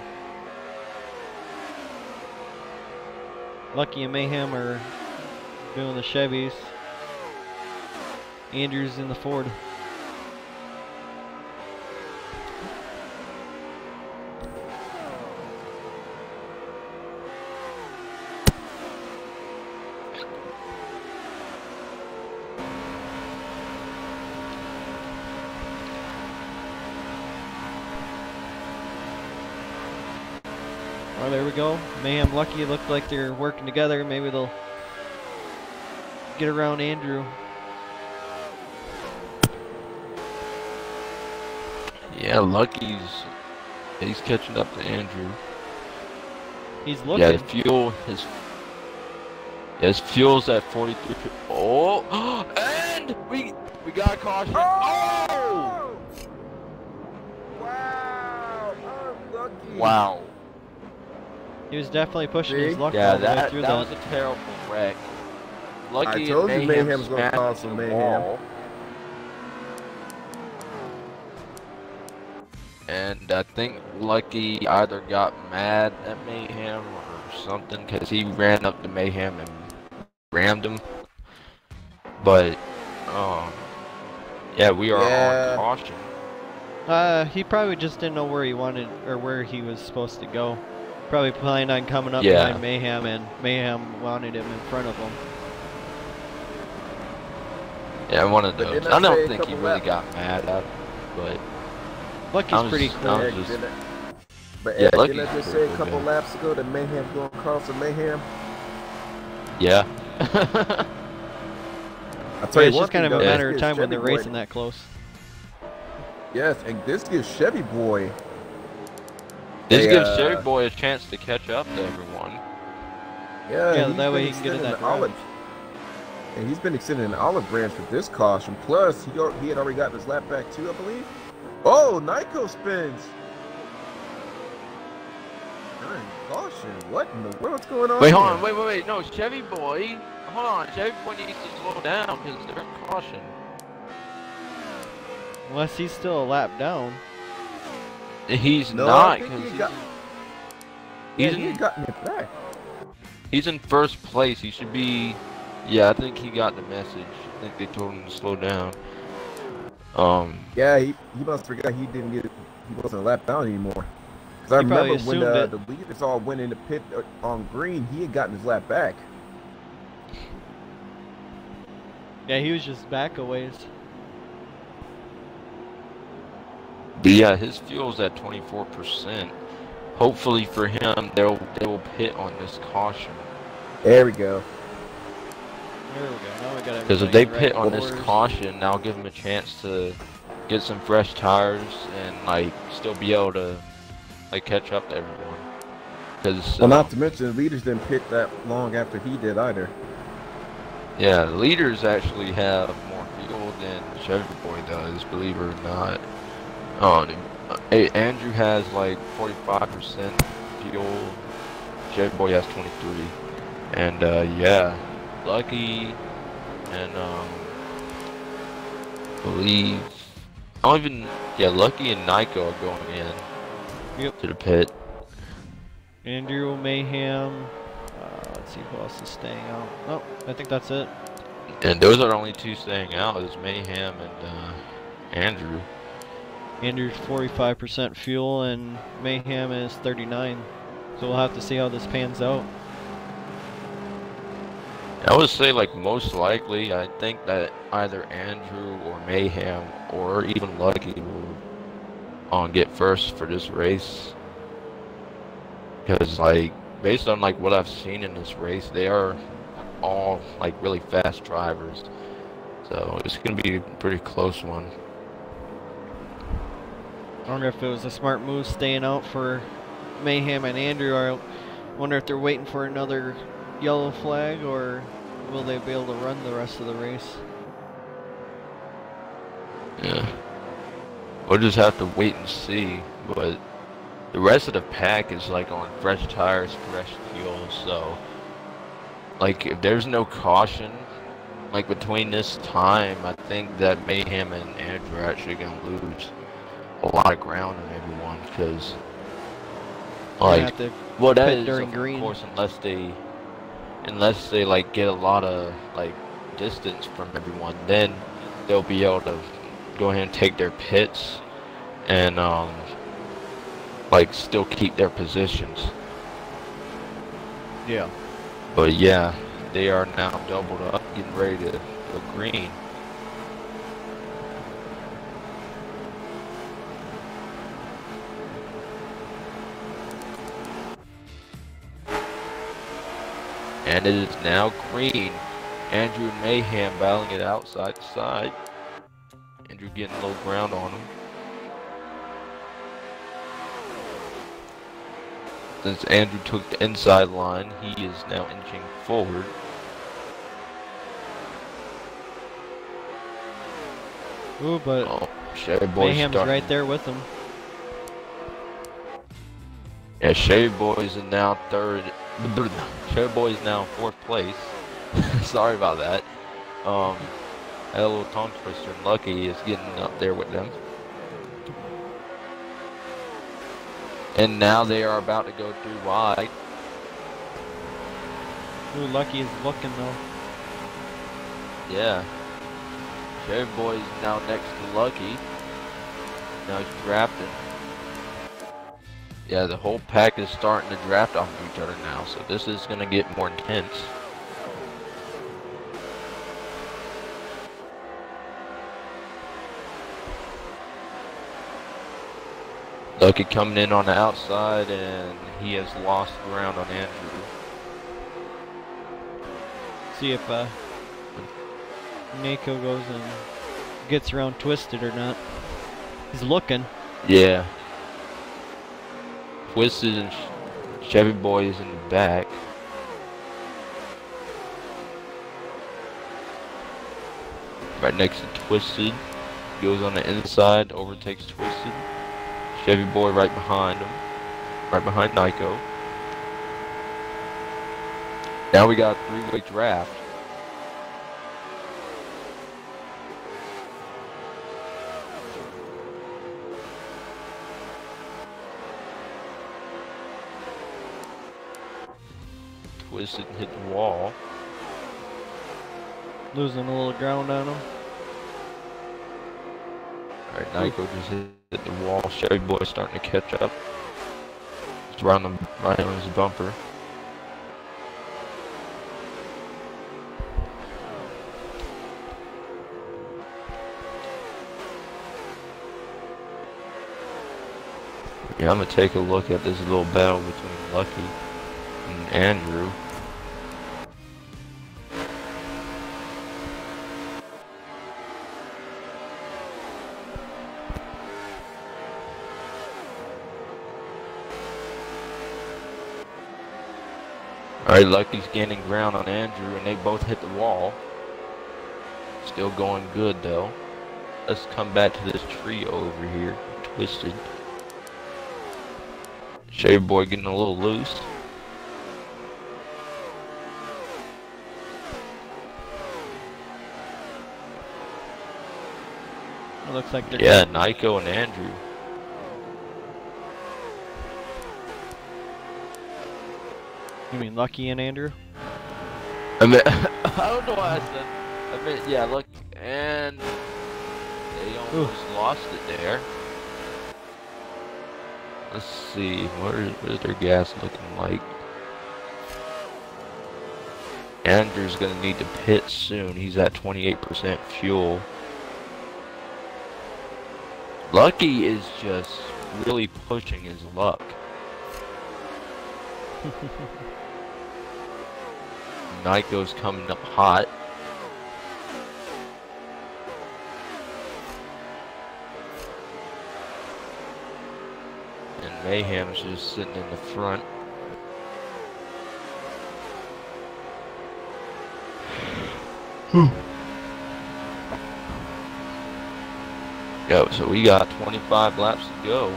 B: Lucky and Mayhem are doing the Chevys. Andrew's in the Ford. Oh, there we go. Mayhem, Lucky looked like they're working together. Maybe they'll get around Andrew.
A: Yeah, Lucky's he's catching up to Andrew.
B: He's looking.
A: Yeah, his fuel's at 43. Oh, and we got a caution. Oh!
C: Wow! Unlucky.
A: Wow.
B: He was definitely pushing his luck
A: Yeah,
B: all the way
A: that
B: through
A: was a terrible wreck. Lucky
C: I told you
A: and
C: Mayhem was gonna
A: smashed
C: cause some
A: into the
C: mayhem.
A: wall. And I think Lucky either got mad at Mayhem or something because he ran up to Mayhem and rammed him. But, yeah, we are on caution.
B: He probably just didn't know where he wanted or where he was supposed to go. Probably planned on coming up behind Mayhem, and Mayhem wanted him in front of him.
A: Yeah, one of those. I don't think he really got mad at him, but
B: Lucky's pretty cool.
C: But
A: yeah,
C: didn't I just say a couple laps ago that Mayhem's going to cause some mayhem?
A: Yeah.
C: I'll tell you
B: it's
C: one
B: just kind of a
C: thing,
B: matter of time when they're
C: Chevy
B: racing that close.
C: Yes, and this gives Chevy Boy.
A: This gives Chevy Boy a chance to catch up to everyone.
C: Yeah,
B: that way he can get in that
C: olive. And he's been extending an olive branch with this caution. Plus, he had already gotten his lap back too, I believe. Oh, Nico spins. Caution. What in the world's going on?
A: Wait, hold on. Wait. No, Chevy Boy. Hold on. Chevy Boy needs to slow down because they're in caution.
B: Unless he's still a lap down.
A: He's not, because
C: he had gotten it back.
A: He's in first place. He should be. Yeah, I think he got the message. I think they told him to slow down.
C: Yeah, he must forget he didn't get it. He wasn't a lap down anymore. Because I remember when the leaders all went into pit on green, he had gotten his lap back.
B: Yeah, he was just back a ways.
A: But yeah, his fuel's at 24%. hopefully for him, they will pit on this caution.
C: There we go.
B: There we go. Now we got
A: Because if they pit on this caution, that'll give them a chance to get some fresh tires and like still be able to like catch up to everyone. Because
C: well, not to mention the leaders didn't pit that long after he did either.
A: Yeah, the leaders actually have more fuel than Chevy Boy does, believe it or not. Hey, Andrew has like 45% fuel. Chevy Boy has 23. And yeah, Lucky and believe Lucky and Nico are going in to the pit.
B: Andrew, Mayhem. Let's see who else is staying out. Oh, I think that's it.
A: And those are the only two staying out is Mayhem and Andrew.
B: Andrew's 45% fuel and Mayhem is 39. So we'll have to see how this pans out.
A: I would say like most likely, I think that either Andrew or Mayhem or even Lucky will get first for this race. Because like based on like what I've seen in this race, they are all like really fast drivers. So it's gonna be a pretty close one.
B: I wonder if it was a smart move staying out for Mayhem and Andrew. I wonder if they're waiting for another yellow flag, or will they be able to run the rest of the race?
A: Yeah, we'll just have to wait and see. But the rest of the pack is like on fresh tires, fresh fuel. So like if there's no caution like between this time, I think that Mayhem and Andrew are actually gonna lose a lot of ground on everyone, because like that is of course unless they like get a lot of like distance from everyone, then they'll be able to go ahead and take their pits and like still keep their positions.
B: Yeah.
A: But yeah, they are now doubled up, getting ready to go green. And it is now green. Andrew and Mayhem battling it outside to side. Andrew getting a little ground on him. Since Andrew took the inside line, he is now inching forward.
B: Ooh, but
A: Chevy Boy's
B: Mayhem's right there with him.
A: Yeah, Chevy Boy's now third. Chevy Boy's now in fourth place. Sorry about that. Had a little tongue twister, and Lucky is getting up there with them. And now they are about to go through wide.
B: Ooh, Lucky is looking though.
A: Yeah. Chevy Boy is now next to Lucky. Now he's drafting. Yeah, the whole pack is starting to draft off of each other now, so this is going to get more intense. Lucky coming in on the outside, and he has lost ground on Andrew.
B: See if Nico goes and gets around twisted or not. He's looking.
A: Yeah. Twisted and Chevy Boy is in the back. Right next to Twisted. Goes on the inside, overtakes Twisted. Chevy Boy right behind him. Right behind Nico. Now we got a three-way draft. Twisted and hit the wall.
B: Losing a little ground on him.
A: Alright, Nico just hit the wall. Chevy Boy starting to catch up. Just right on his bumper. Yeah, I'm gonna take a look at this little battle between Lucky and Andrew. Alright, Lucky's gaining ground on Andrew, and they both hit the wall. Still going good, though. Let's come back to this trio over here. Twisted. Shave Boy getting a little loose.
B: It looks like they're...
A: Yeah, Nico and Andrew.
B: You mean Lucky and Andrew?
A: I mean, I don't know why I said. I mean, yeah, look, and they almost lost it there. Let's see, what is their gas looking like? Andrew's gonna need to pit soon. He's at 28% fuel. Lucky is just really pushing his luck. Nico's coming up hot. And Mayhem's just sitting in the front. Yo, so we got 25 laps to go.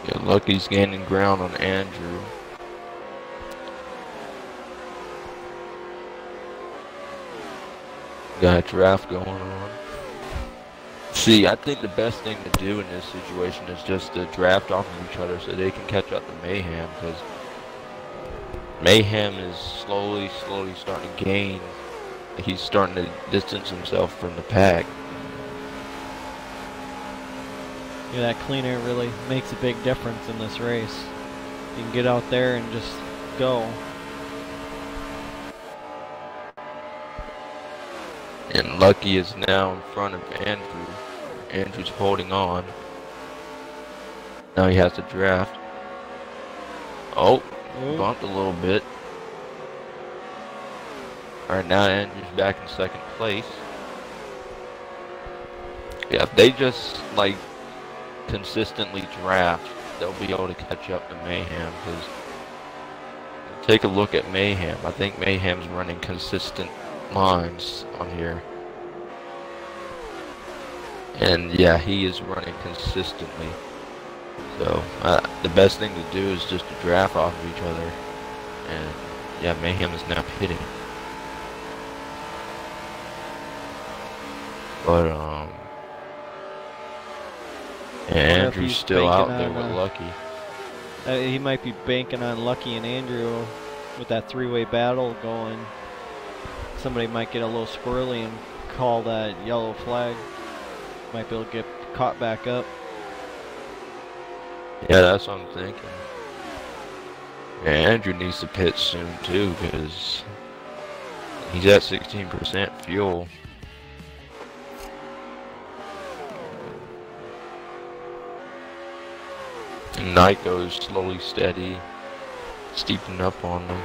A: Yeah, Lucky's gaining ground on Andrew. Got a draft going on. See, I think the best thing to do in this situation is just to draft off of each other so they can catch up to Mayhem, because Mayhem is slowly starting to gain. He's starting to distance himself from the pack.
B: Yeah, that clean air really makes a big difference in this race. You can get out there and just go.
A: And Lucky is now in front of Andrew. Andrew's holding on. Now he has to draft. Oh, bumped a little bit. Alright, now Andrew's back in second place. Yeah, if they just, like, consistently draft, they'll be able to catch up to Mayhem, because take a look at Mayhem. I think Mayhem's running consistent lines on here. And yeah, he is running consistently. So the best thing to do is just to draft off of each other. And yeah, Mayhem is now pitting. But Andrew's still out there with Lucky.
B: He might be banking on Lucky and Andrew with that three-way battle going. Somebody might get a little squirrely and call that yellow flag. Might be able to get caught back up.
A: Yeah, that's what I'm thinking. Yeah, Andrew needs to pit soon too, because he's at 16% fuel. And Night goes slowly steady, steeping up on them.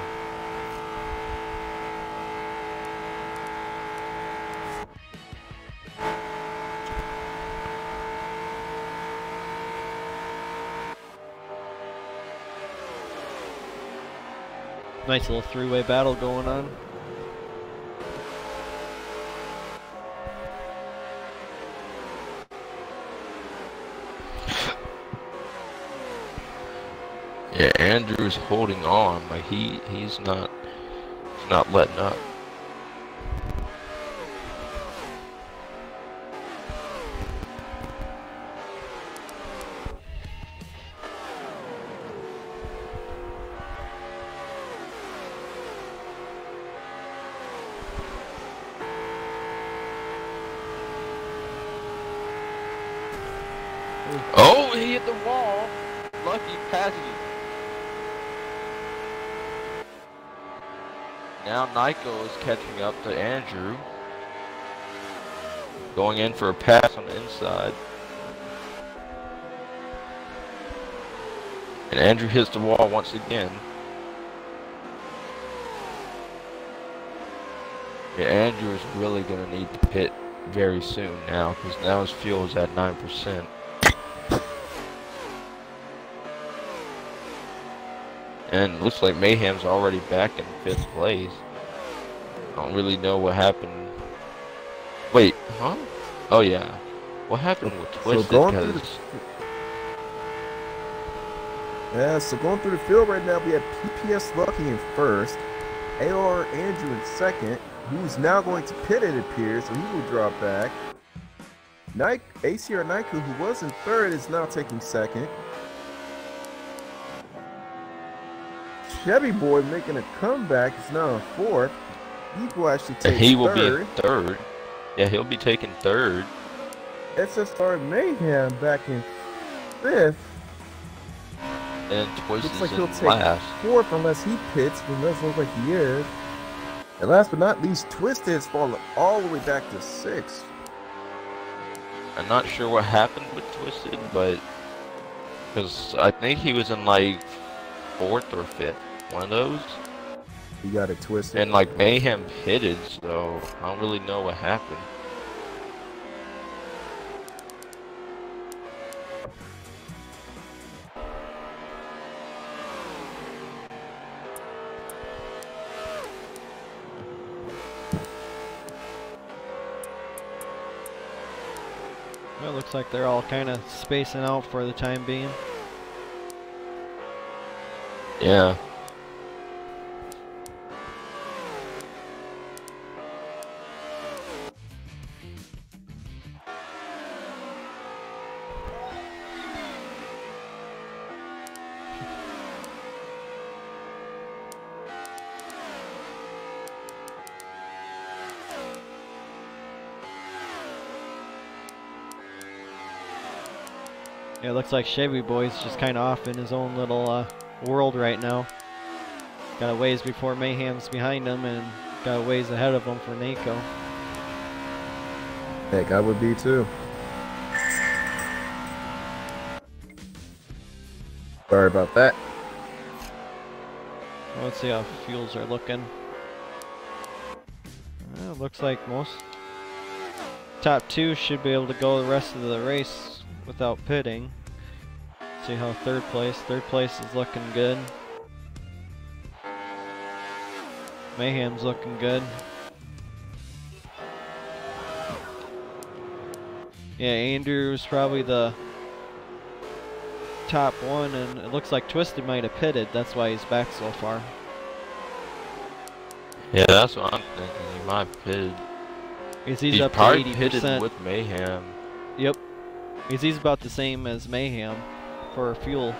B: Nice little three-way battle going on.
A: Yeah, Andrew's holding on, like he's not letting up. Oh, he hit the wall. Lucky passes it. Now Nico is catching up to Andrew. Going in for a pass on the inside. And Andrew hits the wall once again. Yeah, Andrew is really going to need to pit very soon now, because now his fuel is at 9%. And it looks like Mayhem's already back in 5th place. I don't really know what happened. Wait, huh? Oh yeah. What happened with Twisted?
C: So going through the field right now, we have PPS Lucky in 1st, AR Andrew in 2nd, who's now going to pit, it appears, so he will drop back. ACR Naiku, who was in 3rd, is now taking 2nd. Chevy Boy making a comeback is now in 4th. He will actually take 3rd.
A: He will be in 3rd. Yeah, he'll be taking 3rd.
C: SSR Mayhem back in 5th.
A: And Twisted
C: looks like
A: is
C: he'll
A: in
C: take
A: last.
C: 4th unless he pits, but it doesn't look like he is. And last but not least, Twisted has fallen all the way back to 6th.
A: I'm not sure what happened with Twisted, but because I think he was in like 4th or 5th, one of those.
C: He got it twisted.
A: And like Mayhem pitted, so I don't really know what happened.
B: Well, it looks like they're all kind of spacing out for the time being.
A: Yeah.
B: Yeah, it looks like Chevy Boy's just kind of off in his own little world right now. Got a ways before Mayhem's behind him, and got a ways ahead of him for Nako.
C: Heck, I would be too. Sorry about that.
B: Well, let's see how fuels are looking. Well, it looks like most top 2 should be able to go the rest of the race without pitting. See how third place is looking good. Mayhem's looking good. Yeah, Andrew's probably the top 1, and it looks like Twisted might have pitted. That's why he's back so far.
A: Yeah, that's what I'm thinking. He might have pitted.
B: He's up to
A: probably
B: 80%.
A: pitted with Mayhem.
B: Yep. He's about the same as Mayhem for fuel.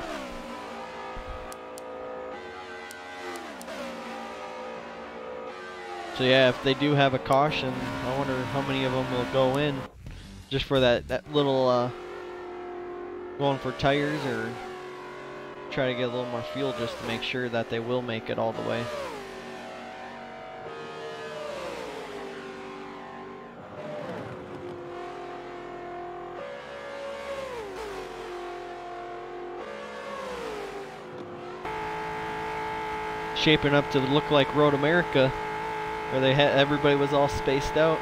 B: So yeah, if they do have a caution, I wonder how many of them will go in just for that little going for tires, or try to get a little more fuel just to make sure that they will make it all the way. Shaping up to look like Road America, where they had everybody was all spaced out.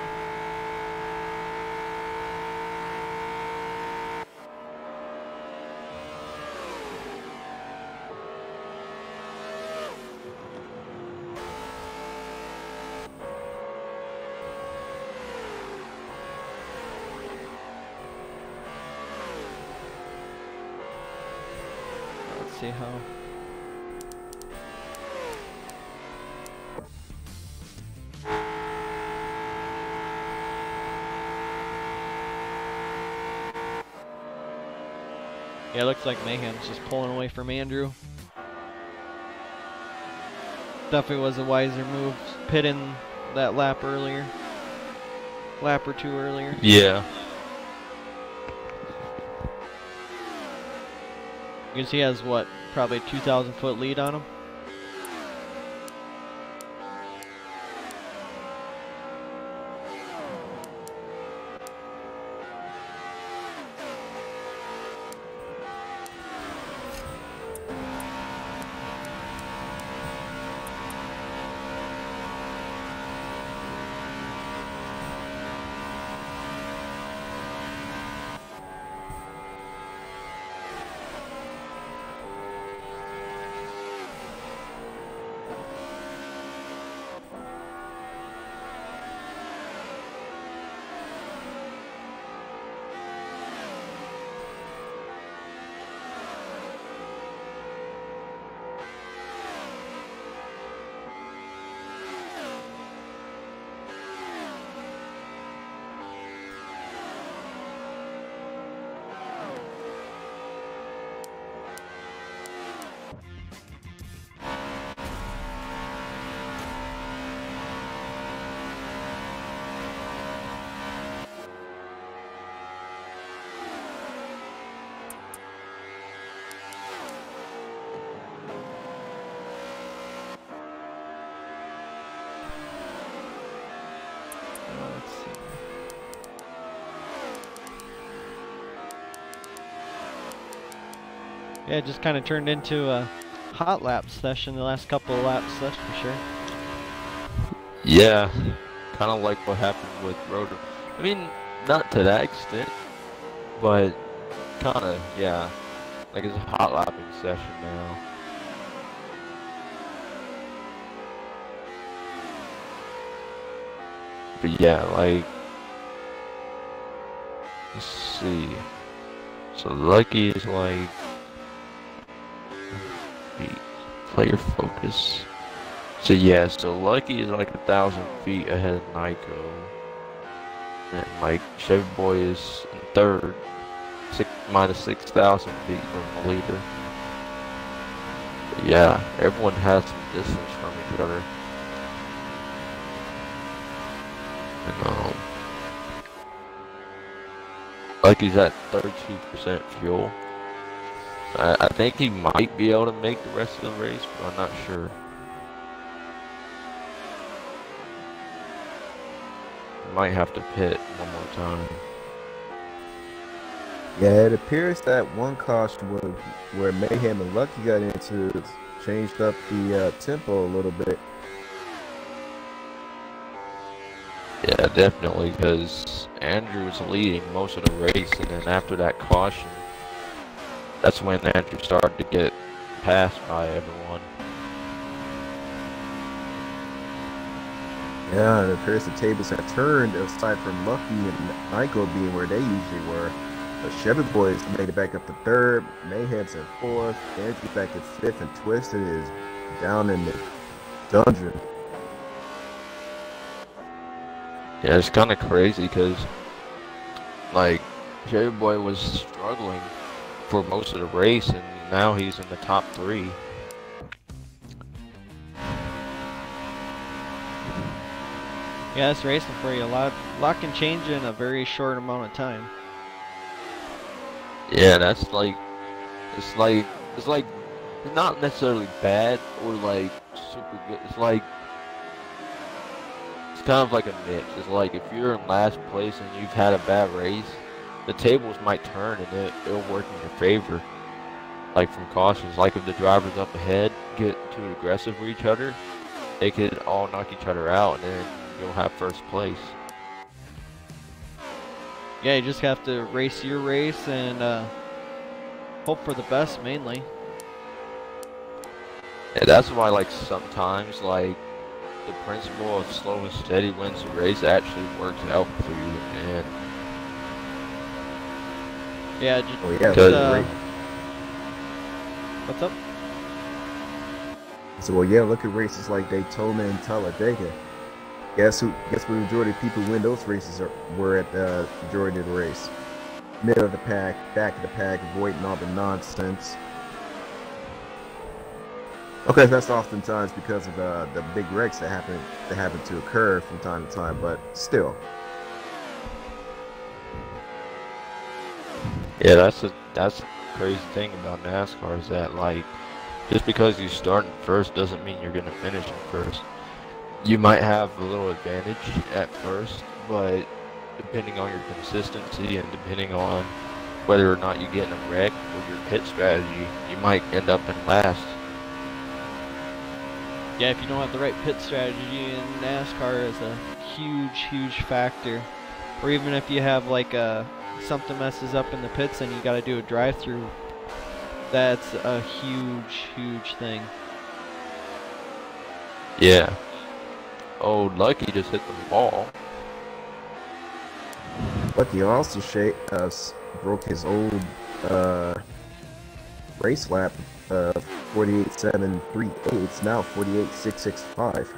B: Let's see how. Yeah, it looks like Mayhem's just pulling away from Andrew. Definitely was a wiser move, pitting that lap earlier. Lap or two earlier.
A: Yeah.
B: Because he has, what, probably a 2,000 foot lead on him? Yeah, it just kind of turned into a hot lap session the last couple of laps, that's for sure.
A: Yeah, kind of like what happened with Rotor. I mean, not to that extent, but kind of, yeah. Like it's a hot lapping session now. But yeah, like, let's see. So Lucky is like, player focus. So yeah, so Lucky is like 1,000 feet ahead of Nico. And like Chevy Boy is in third, minus 6,000 feet from the leader. But yeah, everyone has some distance from each other. And Lucky's at 32% fuel. I think he might be able to make the rest of the race, but I'm not sure. Might have to pit one more time.
C: Yeah, it appears that one caution where Mayhem and Lucky got into changed up the tempo a little bit.
A: Yeah, definitely, because Andrew was leading most of the race, and then after that caution, that's when Andrew started to get passed by everyone.
C: Yeah, it appears the tables have turned aside from Lucky and Nico being where they usually were. The Chevy Boys made it back up to third, Mayhem's in fourth, Andrew's back at fifth, and Twisted is down in the dungeon.
A: Yeah, it's kind of crazy because, like, Chevy Boy was struggling for most of the race, and now he's in the top 3.
B: Yeah, it's racing for you. A lot can change in a very short amount of time.
A: Yeah, that's like, it's not necessarily bad or like super good. It's like, it's kind of like a mix. It's like if you're in last place and you've had a bad race, the tables might turn and it'll work in your favor. Like from cautions, like if the drivers up ahead get too aggressive with each other, they could all knock each other out and then you'll have first place.
B: Yeah, you just have to race your race and hope for the best mainly.
A: Yeah, that's why like sometimes like the principle of slow and steady wins the race actually works out for you, man.
B: Yeah, what's up?
C: So, well, yeah, look at races like Daytona and Talladega. Guess where the majority of people who win those races were at the majority of the race. Middle of the pack, back of the pack, avoiding all the nonsense. Okay, that's oftentimes because of the big wrecks that happen to occur from time to time, but still.
A: Yeah, that's crazy thing about NASCAR is that, like, just because you start in first doesn't mean you're gonna finish in first. You might have a little advantage at first, but depending on your consistency and depending on whether or not you get in a wreck or your pit strategy, you might end up in last.
B: Yeah, if you don't have the right pit strategy in NASCAR is a huge factor. Or even if you have like something messes up in the pits and you got to do a drive-through, that's a huge thing.
A: Yeah. Oh, Lucky just hit the ball.
C: Lucky also broke his old race lap 48.738. It's now 48.665.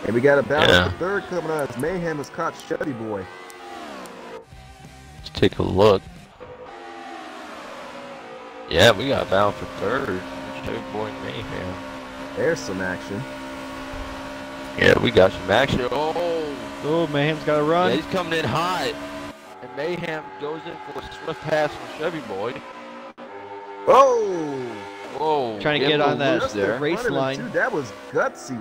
C: And we got a battle for third coming on as Mayhem has caught Chevy Boy.
A: Let's take a look. Yeah, we got a battle for third. Chevy Boy and Mayhem.
C: There's some action.
A: Yeah, we got some action. Oh,
B: Mayhem's got to run.
A: Yeah, he's coming in hot. And Mayhem goes in for a swift pass from Chevy Boy.
C: Oh!
B: Whoa! Trying to get on that race line.
C: Dude, that was gutsy.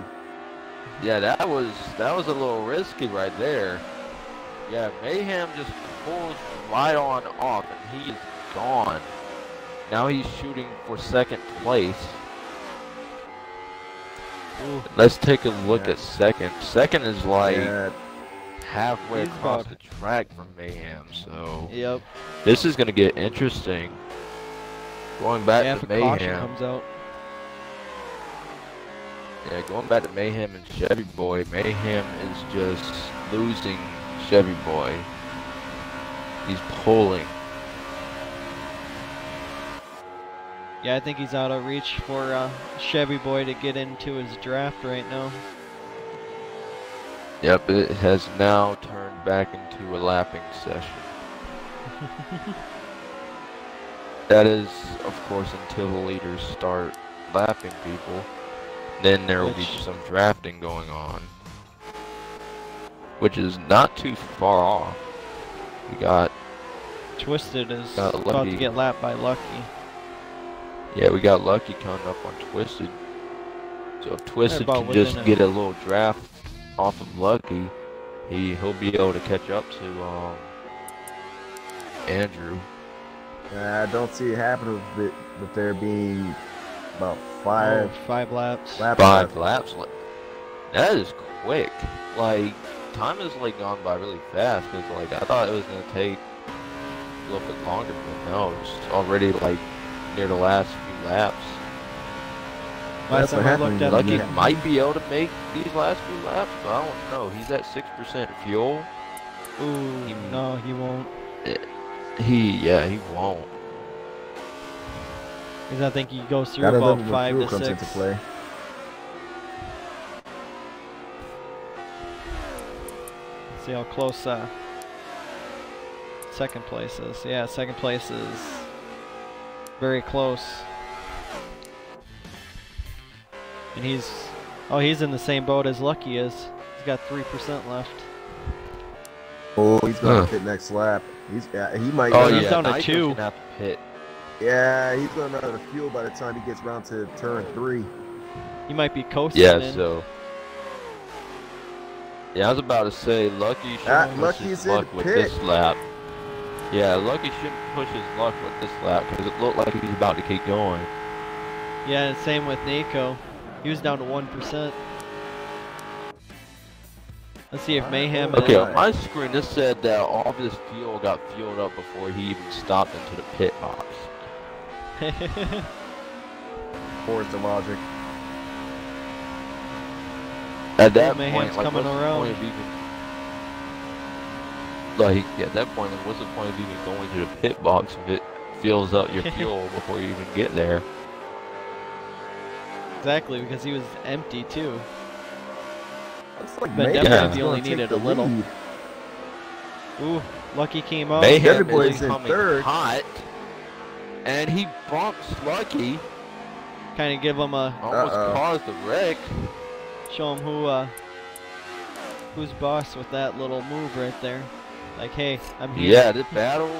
A: Yeah, that was a little risky right there. Yeah, Mayhem just pulls right on off, and he is gone. Now he's shooting for second place. Ooh. Let's take a look at second. Second is like halfway across the track from Mayhem, so this is gonna get interesting. Going back to Mayhem.
B: Comes out.
A: Yeah, going back to Mayhem and Chevy Boy. Mayhem is just losing Chevy Boy. He's pulling.
B: Yeah, I think he's out of reach for Chevy Boy to get into his draft right now.
A: Yep, it has now turned back into a lapping session. That is, of course, until the leaders start lapping people. Then there will be some drafting going on. Which is not too far off. We got...
B: Twisted is about to get lapped by Lucky.
A: Yeah, we got Lucky coming up on Twisted. So if Twisted can just get a little draft off of Lucky, he'll be able to catch up to Andrew.
C: I don't see it happening with there being about five
B: laps.
A: Five laps. That is quick. Like, time has like gone by really fast. Cause like I thought it was gonna take a little bit longer, but no, it's already like near the last few laps.
B: Last time I looked at
A: Lucky might be able to make these last few laps, but I don't know. He's at 6% fuel.
B: Ooh, no, he won't.
A: He won't.
B: Because I think he goes through about 5 to 6.
C: Play.
B: See how close second place is. Yeah, second place is very close. And he's in the same boat as Lucky is. He's got 3% left.
C: Oh, he's gonna hit next lap. He might.
B: Oh, he's down to 2.
A: Have to pit.
C: Yeah, he's gonna run out of fuel by the time he gets around to turn 3.
B: He might be coasting.
A: Yeah, so. Yeah, I was about to say Lucky shouldn't push his luck with this lap. Yeah, Lucky shouldn't push his luck with this lap because it looked like he's about to keep going.
B: Yeah, and same with Nico. He was down to 1%. Let's see if Mayhem.
A: Okay, on my screen this said that all of his fuel got fueled up before he even stopped into the pit box.
C: Where's the logic?
A: At that
B: Mayhem's
A: point, like,
B: coming
A: what's
B: around.
A: the point of even, like, at that point, like, what's the point of even going to the pit box if it fills up your fuel before you even get there?
B: Exactly, because he was empty too.
C: Like
B: but definitely only needed a little. Ooh, Lucky came out.
A: Mayhem is coming hot, and he bumps Lucky.
B: Kind of give him a
A: almost caused a wreck.
B: Show him who's boss with that little move right there. Like, hey, I'm here.
A: Yeah, this battle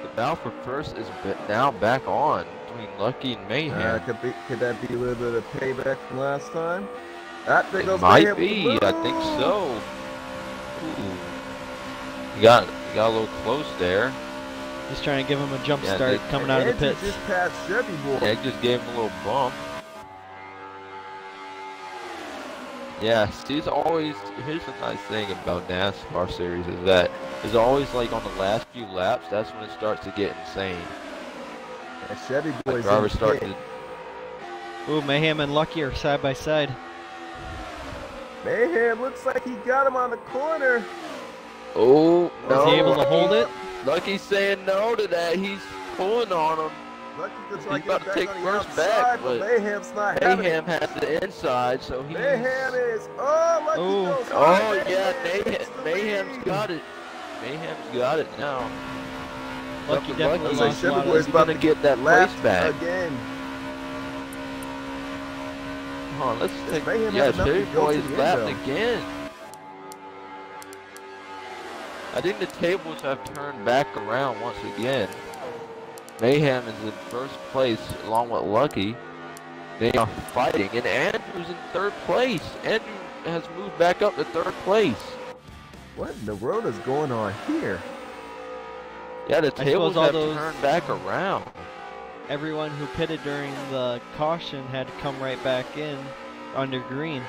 A: The battle for first is now back on between Lucky and Mayhem.
C: Could that be a little bit of payback from last time? There
A: It
C: goes
A: might
C: Mayhem.
A: be. I think so. Ooh. You got a little close there.
B: Just trying to give him a jump
A: Yeah,
B: start coming out of the pits.
C: Just passed Chevy Boy.
A: Egg just gave him a little bump. Yeah, here's the nice thing about NASCAR series is that it's always like on the last few laps, that's when it starts to get insane.
C: And Chevy Boy's
A: Drivers start to...
B: Ooh, Mayhem and Lucky are side by side.
C: Mayhem looks like he got him on the corner.
A: Oh, no.
B: Is he able to hold it?
A: Lucky's saying no to that. He's pulling on him.
C: Lucky looks
A: He's
C: like
A: about to take
C: on the
A: first
C: outside,
A: back, but
C: Mayhem's not having
A: Mayhem
C: it.
A: has the inside, so he's...
C: Mayhem is. Oh, Lucky
B: Ooh.
C: goes
A: Oh,
C: hard.
A: yeah, Mayhem's got it. Mayhem's got it now.
B: Lucky definitely
C: Looks
B: lost
C: like
B: a lot
C: Chevy
B: of...
C: Boy's
A: He's
C: about
A: gonna
C: to
A: get that
C: lap
A: place back.
C: again.
A: Come on, let's take...
C: Mayhem
A: Yeah,
C: has enough
A: Chevy
C: to go to
A: Boy's
C: the
A: lapped
C: end, though.
A: again. I think the tables have turned back around once again. Mayhem is in first place along with Lucky. They are fighting, and Andrew's in third place. Andrew has moved back up to third place.
C: What in the world is going on here?
A: Yeah, the
B: I
A: tables
B: suppose all
A: have
B: those-
A: turned back around.
B: Everyone who pitted during the caution had to come right back in under green.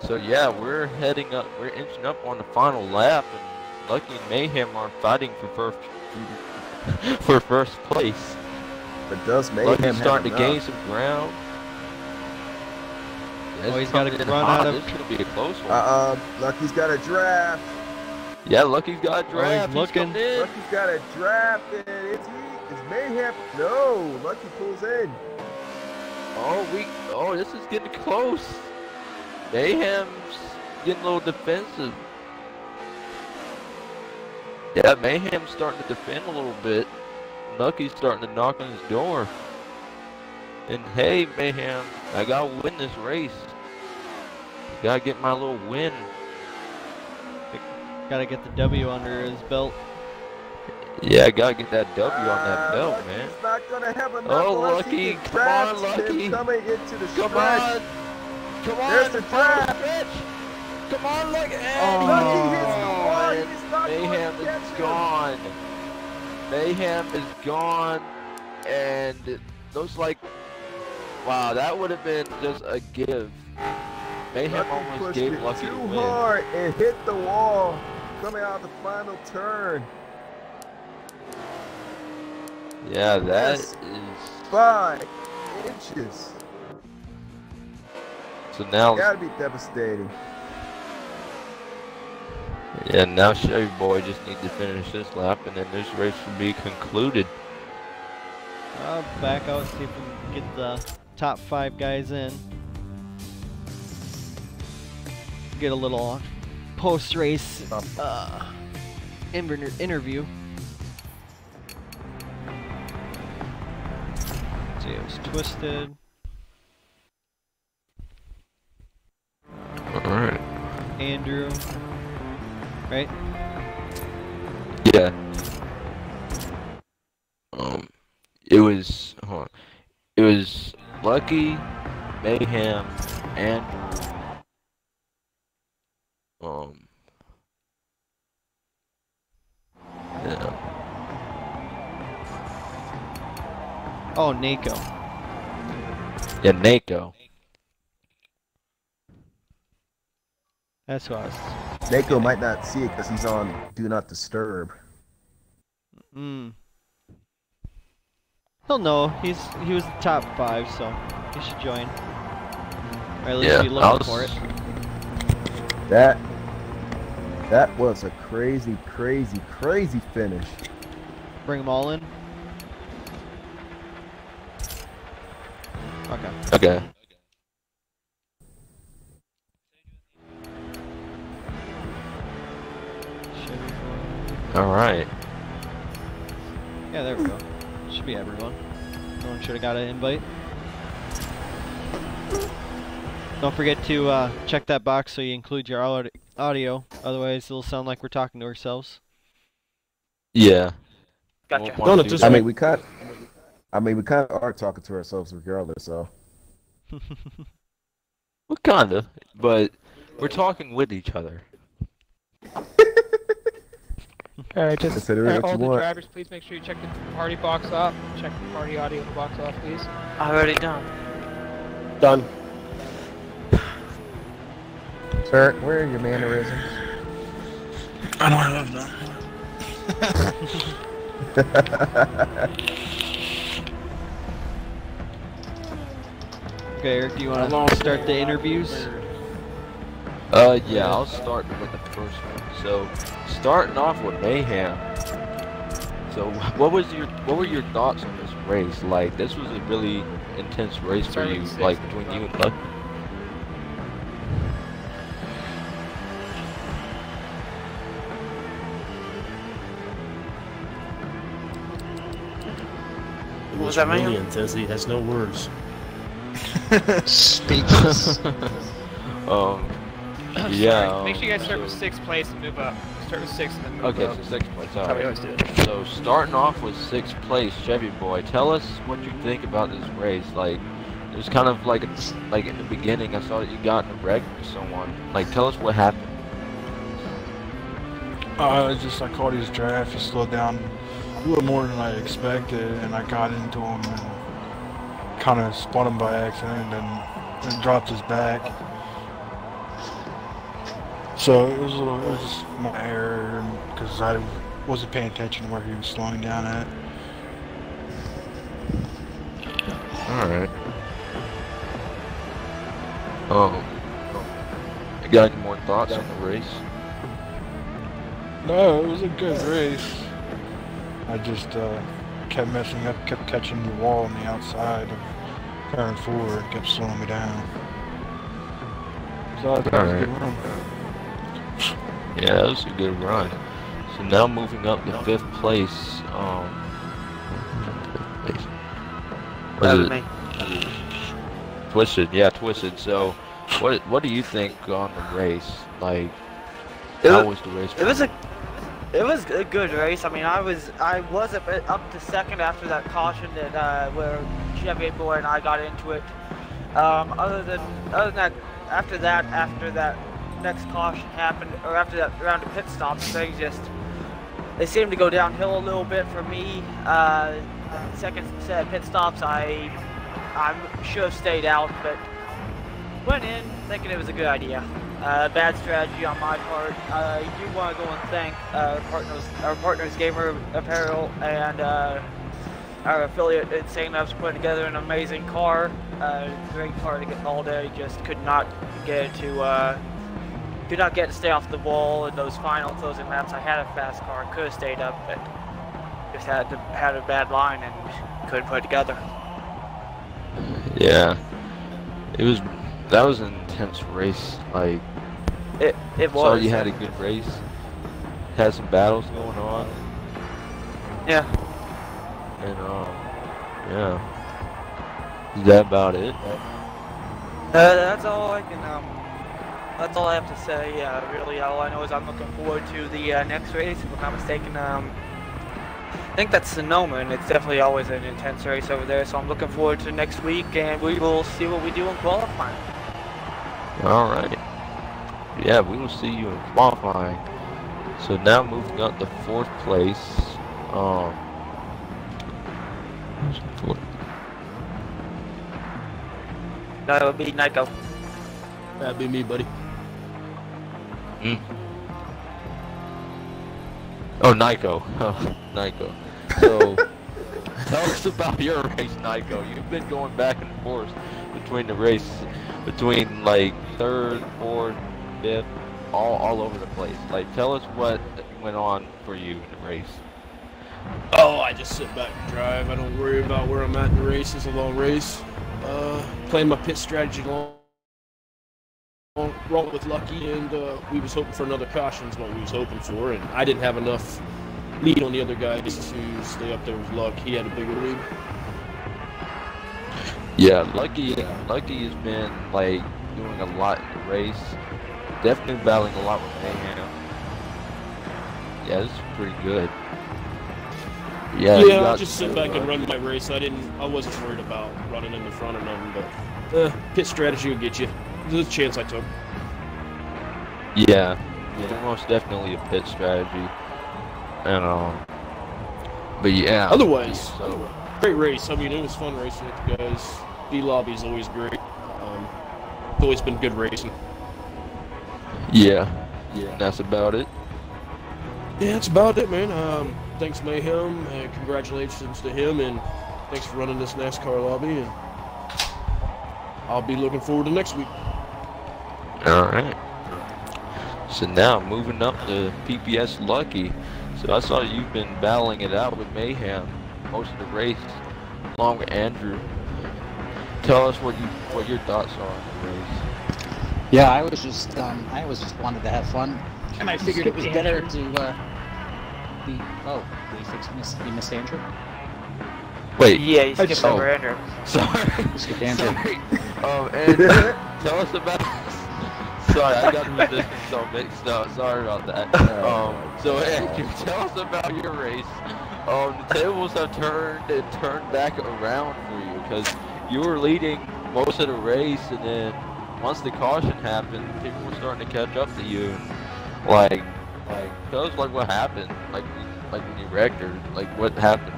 A: So yeah, we're heading up, we're inching up on the final lap, and Lucky and Mayhem are fighting for first place.
C: But does Mayhem
A: Lucky's
C: have
A: starting to
C: enough?
A: gain some ground.
B: Oh, he's
A: It's
B: gotta
A: coming in
B: run
A: hot.
B: out of-
A: This is gonna be a close one.
C: Lucky's got a draft.
A: Yeah, Lucky's got a draft.
B: he's looking.
A: coming in.
C: Lucky's got a draft, and is Mayhem? No, Lucky pulls in.
A: Oh, this is getting close. Mayhem's getting a little defensive. Yeah, Mayhem's starting to defend a little bit. Lucky's starting to knock on his door. And hey, Mayhem, I gotta win this race. Gotta get my little win.
B: Gotta get the W under his belt.
A: Yeah, I gotta get that W on that belt,
C: Lucky's
A: man.
C: not gonna have enough.
A: Oh,
C: unless he
A: Lucky,
C: can
A: come
C: draft
A: on, Lucky.
C: him coming into the
A: Come
C: stretch.
A: on! Come on!
C: There's the
A: final
C: draft.
A: stretch. Come on, Lucky!
C: Lucky hits the wall.
A: and
C: He's not
A: Mayhem
C: going to catch
A: is
C: him.
A: gone. Mayhem is gone, and it looks like, wow, that would have been just a give. Mayhem
C: Lucky
A: almost
C: pushed
A: gave
C: it
A: Lucky the
C: too
A: win.
C: hard and hit the wall coming out of the final turn.
A: Yeah, that
C: Yes.
A: is.
C: 5 inches.
A: So now,
C: Gotta be devastating.
A: yeah, now Chevy Boy just needs to finish this lap, and then this race will be concluded.
B: I'll back out, see if we can get the top 5 guys in. Get a little post-race interview. See, it was twisted.
A: All right.
B: Andrew, right?
A: Yeah. It was. Hold on. It was Lucky, Mayhem, and yeah.
B: Oh, Nako.
A: Yeah, Nako.
B: That's who I was.
C: Nako might not see it because he's on Do Not Disturb.
B: He'll know. He was the top 5, so he should join. Or at least be looking for it.
C: That was a crazy, crazy, crazy finish.
B: Bring them all in. Okay.
A: Okay. All right.
B: Yeah, there we go. Should be everyone. No one should have got an invite. Don't forget to check that box so you include your audio. Otherwise, it'll sound like we're talking to ourselves.
A: Yeah.
D: Gotcha.
A: Won't
E: Don't at
A: do
E: this
A: that.
C: I
E: point.
C: mean, we kind of are talking to ourselves regardless. So
A: Well, kinda, but we're talking with each other.
D: Alright, just
C: consider it what
D: all
C: you
D: the
C: want.
D: drivers, please make sure you check the party box off. Check the party audio box off, please.
F: Already done.
E: Done.
C: Sir, where are your mannerisms?
E: I don't have none.
B: Okay, Eric, do you want to start the interviews?
A: Yeah, I'll start with the first one. So, starting off with Mayhem. So, what were your thoughts on this race? Like, this was a really intense race for
D: Starting
A: you,
D: with
A: like
D: sixth.
A: between you and Lucky.
E: It
F: was
E: was
F: that,
E: really
F: man?
E: intense. He has no words.
G: Speechless.
A: Yeah.
D: Make sure you guys start
A: so-
D: with 6th place and move up. Start with 6th and then move
A: Okay,
D: up.
A: so 6th place.
D: That's how we
A: Alright.
D: always do it.
A: So starting off with 6th place, Chevy Boy, tell us what you think about this race. Like, it was kind of like in the beginning, I saw that you got in a wreck with someone. Like, tell us what happened.
G: Just I caught his draft. He slowed down a little more than I expected, and I got into him and kind of spun him by accident, and dropped his back. So it was just my error because I wasn't paying attention to where he was slowing down at.
A: Alright. You got any more thoughts on the race?
G: No, it was a good race. I just kept messing up, kept catching the wall on the outside of turn 4 and kept slowing me down. So I thought it was a good run.
A: Yeah, that was a good run. So now moving up to 5th place.
F: That
A: Was
F: was
A: it
F: me.
A: Twisted? Yeah, Twisted. So, what do you think on the race? Like,
F: It
A: how
F: was-
A: was the race?
F: It was a good race. I mean, I was up to second after that caution that where Chevy Boy and I got into it. Other than that, after that next caution happened, or after that round of pit stops, things they seemed to go downhill a little bit for me. Second set of pit stops, I should have stayed out, but went in thinking it was a good idea. Bad strategy on my part. I do want to go and thank our partners Gamer Apparel and our affiliate at St. Ups putting together an amazing car. Great car to get all day. Just could not get it to stay off the wall in those final closing laps. I had a fast car, could have stayed up, but just had a bad line and couldn't put it together.
A: Yeah, that was an intense race. Like,
F: It
A: saw
F: was.
A: you had a good race. Had some battles going on,
F: Yeah.
A: and yeah. Is that about it?
F: That's all I can. That's all I have to say. Yeah, really, all I know is I'm looking forward to the next race. If I'm not mistaken, I think that's Sonoma, and it's definitely always an intense race over there. So I'm looking forward to next week, and we will see what we do in qualifying.
A: All right. Yeah, we will see you in qualifying. So now moving up to 4th place.
F: That would be Nico.
E: That'd be me, buddy.
A: Oh, Nico. Oh, Nico. So, tell us about your race, Nico. You've been going back and forth between the race, between like 3rd, 4th, 5th, all over the place. Like, tell us what went on for you in the race.
E: Oh, I just sit back and drive. I don't worry about where I'm at in the race. It's a long race. Playing my pit strategy long with Lucky, and we was hoping for another caution is what we was hoping for, and I didn't have enough lead on the other guys to stay up there with Luck. He had a bigger lead.
A: Yeah, Lucky has been like doing a lot in the race. Definitely battling a lot with Mayhem. Yeah, this is pretty good. Yeah, you
E: Yeah, I
A: got
E: just sit back and run my race. I wasn't worried about running in the front or nothing, but pit strategy will get you. There's a chance I took.
A: Yeah, most definitely a pit strategy. And but yeah.
E: Otherwise, great race. I mean, it was fun racing with the guys. B Lobby's always great. It's always been good racing.
A: Yeah, that's about it.
E: Yeah, that's about it, man. Thanks, Mayhem. Congratulations to him, and thanks for running this NASCAR lobby. And I'll be looking forward to next week.
A: All right. So now moving up to PPS Lucky. So I saw you've been battling it out with Mayhem most of the race, along with Andrew. Tell us what your thoughts are on the race.
H: Yeah, I was just wanted to have fun, and I figured it was better to be. Oh, you missed Andrew?
A: Wait.
F: Yeah, you skipped over Andrew.
A: Sorry.
H: You skipped Andrew.
A: Sorry. And tell us about. Sorry, I got the position so mixed up. Sorry about that. So Andrew, tell us about your race. The tables have turned back around for you because you were leading most of the race, and then once the caution happened, people were starting to catch up to you. Like, tell us what happened. Like when you wrecked or what happened.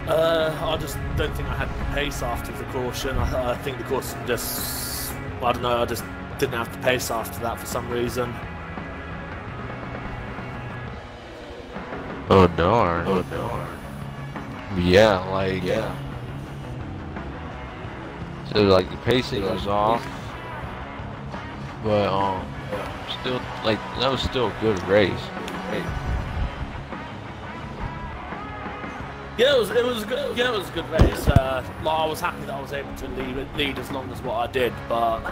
I: I just don't think I had the pace after the caution. I think the caution just, I don't know, I just didn't have the pace after that for some reason.
A: Oh darn. Yeah, so the pacing was off, but still that was still a good race.
I: Yeah, it was good. Yeah, it was a good race. I was happy that I was able to lead as long as what I did, but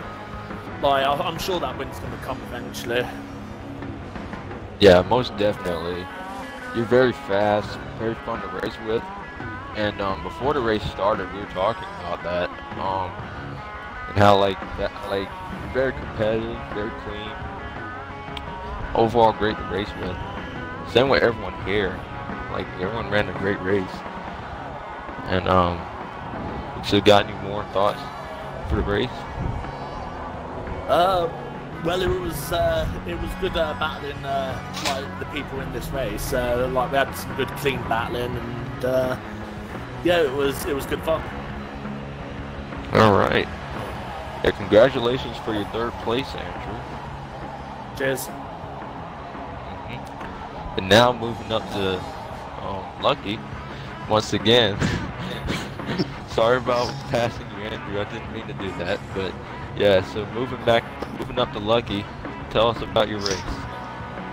I: I'm sure that win's going to come eventually.
A: Yeah, most definitely. You're very fast, very fun to race with, and before the race started, we were talking about that, and how you're very competitive, very clean. Overall, great to race with. Same with everyone here. Everyone ran a great race. And so got any more thoughts for the race?
I: Well, it was good battling the people in this race. We had some good clean battling, and yeah, it was good fun.
A: All right. Yeah, congratulations for your third place, Andrew.
I: Cheers.
A: And now moving up to Lucky, once again. Sorry about passing you, Andrew. I didn't mean to do that, but yeah. So moving up to Lucky. Tell us about your race.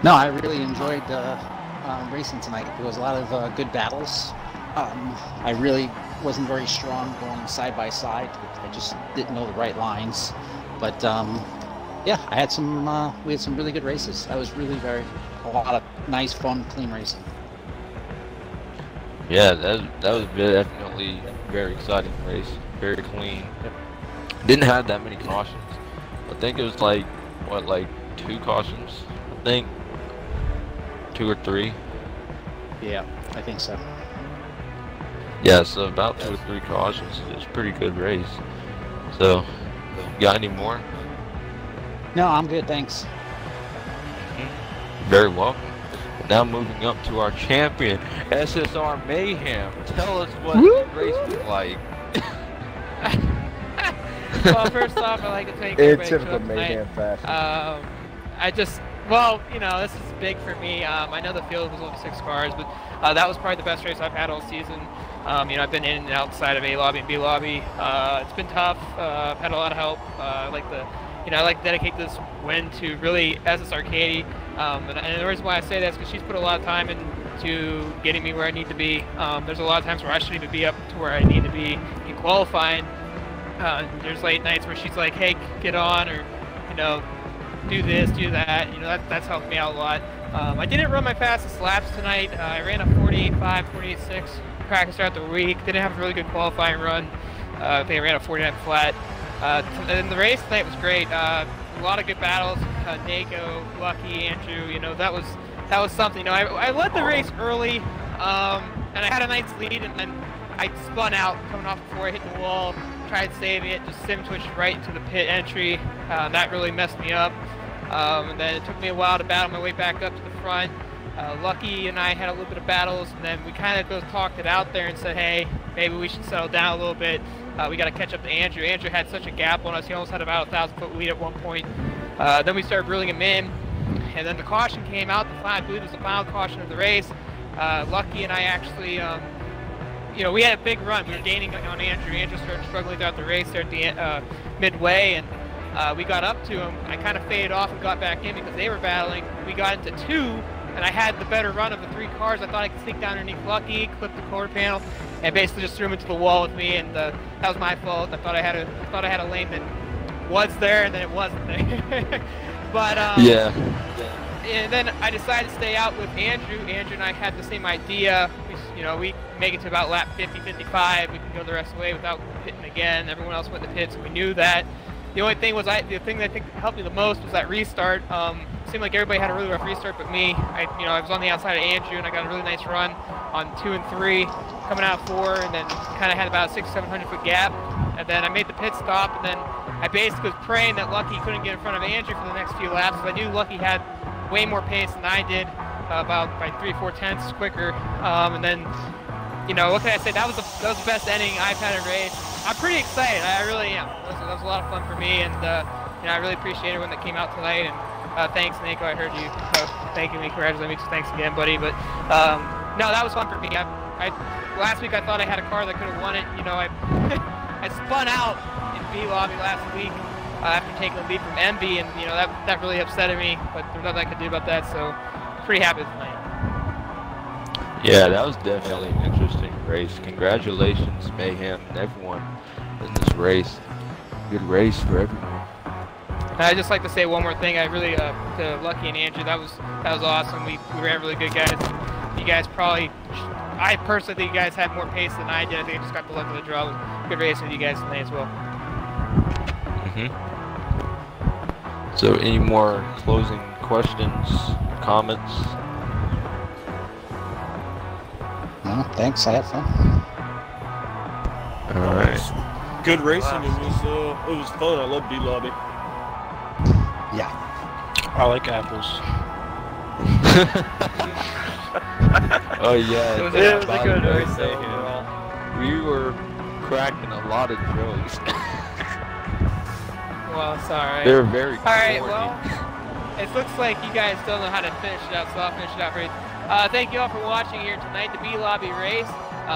H: No, I really enjoyed racing tonight. There was a lot of good battles. I really wasn't very strong going side by side. I just didn't know the right lines. But yeah, I had we had some really good races. I was really a lot of nice, fun, clean racing.
A: Yeah, that was definitely a very exciting race. Very clean. Didn't have that many cautions. I think it was 2 cautions? I think 2 or 3.
H: Yeah, I think so.
A: Yeah, so about 2 or 3 cautions. It's a pretty good race. So, got any more?
H: No, I'm good, thanks.
A: Very welcome. Now moving up to our champion, SSR Mayhem. Tell us what the race was like.
D: Well, first off, I'd like to thank
C: In
D: everybody
C: typical
D: for tonight.
C: Mayhem fashion.
D: This is big for me. I know the field was only 6 cars, but that was probably the best race I've had all season. I've been in and outside of A lobby and B lobby. It's been tough. I've had a lot of help. I like to dedicate this win to really SSR Katie. And the reason why I say that is because she's put a lot of time into getting me where I need to be. There's a lot of times where I shouldn't even be up to where I need to be in qualifying. There's late nights where she's like, hey, get on, or, do this, do that. That's helped me out a lot. I didn't run my fastest laps tonight. I ran a 48.5, 48.6 practice throughout the week. Didn't have a really good qualifying run. I think I ran a 49 flat. And the race tonight was great. A lot of good battles. Nako, Lucky, Andrew. That was something. I led the race early. and I had a nice lead, and then I spun out coming off before I hit the wall, tried saving it, just sim twitched right into the pit entry. That really messed me up. And then it took me a while to battle my way back up to the front. Lucky and I had a little bit of battles, and then we kind of both talked it out there and said, hey, maybe we should settle down a little bit. We got to catch up to Andrew. Andrew had such a gap on us. He almost had about a 1,000-foot lead at one point. Then we started reeling him in, and then the caution came out. I believe it was the final caution of the race. Lucky and I actually, we had a big run. We were gaining on Andrew. Andrew started struggling throughout the race there at the midway, and we got up to him. I kind of faded off and got back in because they were battling. We got into 2, and I had the better run of the 3 cars. I thought I could sneak down underneath Lucky, clip the quarter panel, and basically just threw him into the wall with me. And that was my fault. I thought I had a lane that was there, and then it wasn't there. But
A: yeah.
D: And then I decided to stay out with Andrew. Andrew and I had the same idea. We make it to about lap 50, 55. We can go the rest of the way without pitting again. Everyone else went to pits, and we knew that. The only thing was, the thing that I think helped me the most was that restart. It seemed like everybody had a really rough restart, but me. I was on the outside of Andrew, and I got a really nice run on 2 and 3, coming out 4, and then kind of had about a 600-700 foot gap. And then I made the pit stop, and then I basically was praying that Lucky couldn't get in front of Andrew for the next few laps, because I knew Lucky had way more pace than I did, about by 3-4 tenths quicker. And then, what can I say? That was the best ending I've had a race. I'm pretty excited. I really am. That was a lot of fun for me, and I really appreciate everyone that came out tonight. And thanks, Nico. I heard you thanking me, congratulating me. So thanks again, buddy. But no, that was fun for me. Last week I thought I had a car that could have won it. I spun out in B lobby last week after taking the lead from MB, and that really upset me. But there's nothing I could do about that. So pretty happy tonight.
A: Yeah, that was definitely an interesting race. Congratulations, Mayhem, and everyone in this race. Good race for everyone.
D: And I'd just like to say one more thing. I really, to Lucky and Andrew, that was awesome. We ran really good, guys. You guys I personally think you guys had more pace than I did. I think I just got the luck of the draw. Good race with you guys tonight as well.
A: So, any more closing questions, comments?
H: No, thanks. I had fun.
A: All right.
E: Good racing. It was fun. I love B lobby.
H: Yeah.
G: I like apples.
A: Oh yeah,
B: It was a good race
A: though.
B: overall.
A: We were cracking a lot of jokes.
D: Well, it's alright.
A: They were very
D: Alright,
A: corny.
D: well, it looks like you guys don't know how to finish it out, so I'll finish it out for you. Thank you all for watching here tonight, the B Lobby race.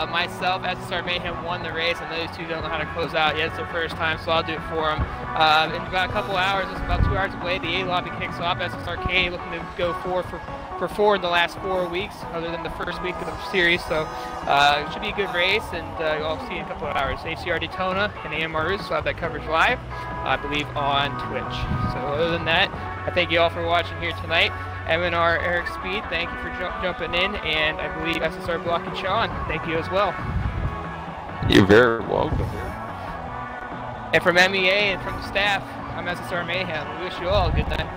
D: Myself, SSR Mayhem, won the race, and those two don't know how to close out yet. It's their first time, so I'll do it for them. In about a couple hours, it's about 2 hours away, the A Lobby kicks off. SSR K looking to go for 4 in the last 4 weeks, other than the first week of the series. So it should be a good race, and I'll see you in a couple of hours. HCR Daytona and AMR Roost will have that coverage live, I believe, on Twitch. So other than that, I thank you all for watching here tonight. MNR Eric Speed, thank you for jumping in, and I believe SSR Blocky Sean, thank you as well.
A: You're very welcome.
D: And from MEA and from the staff, I'm SSR Mayhem. We wish you all a good night.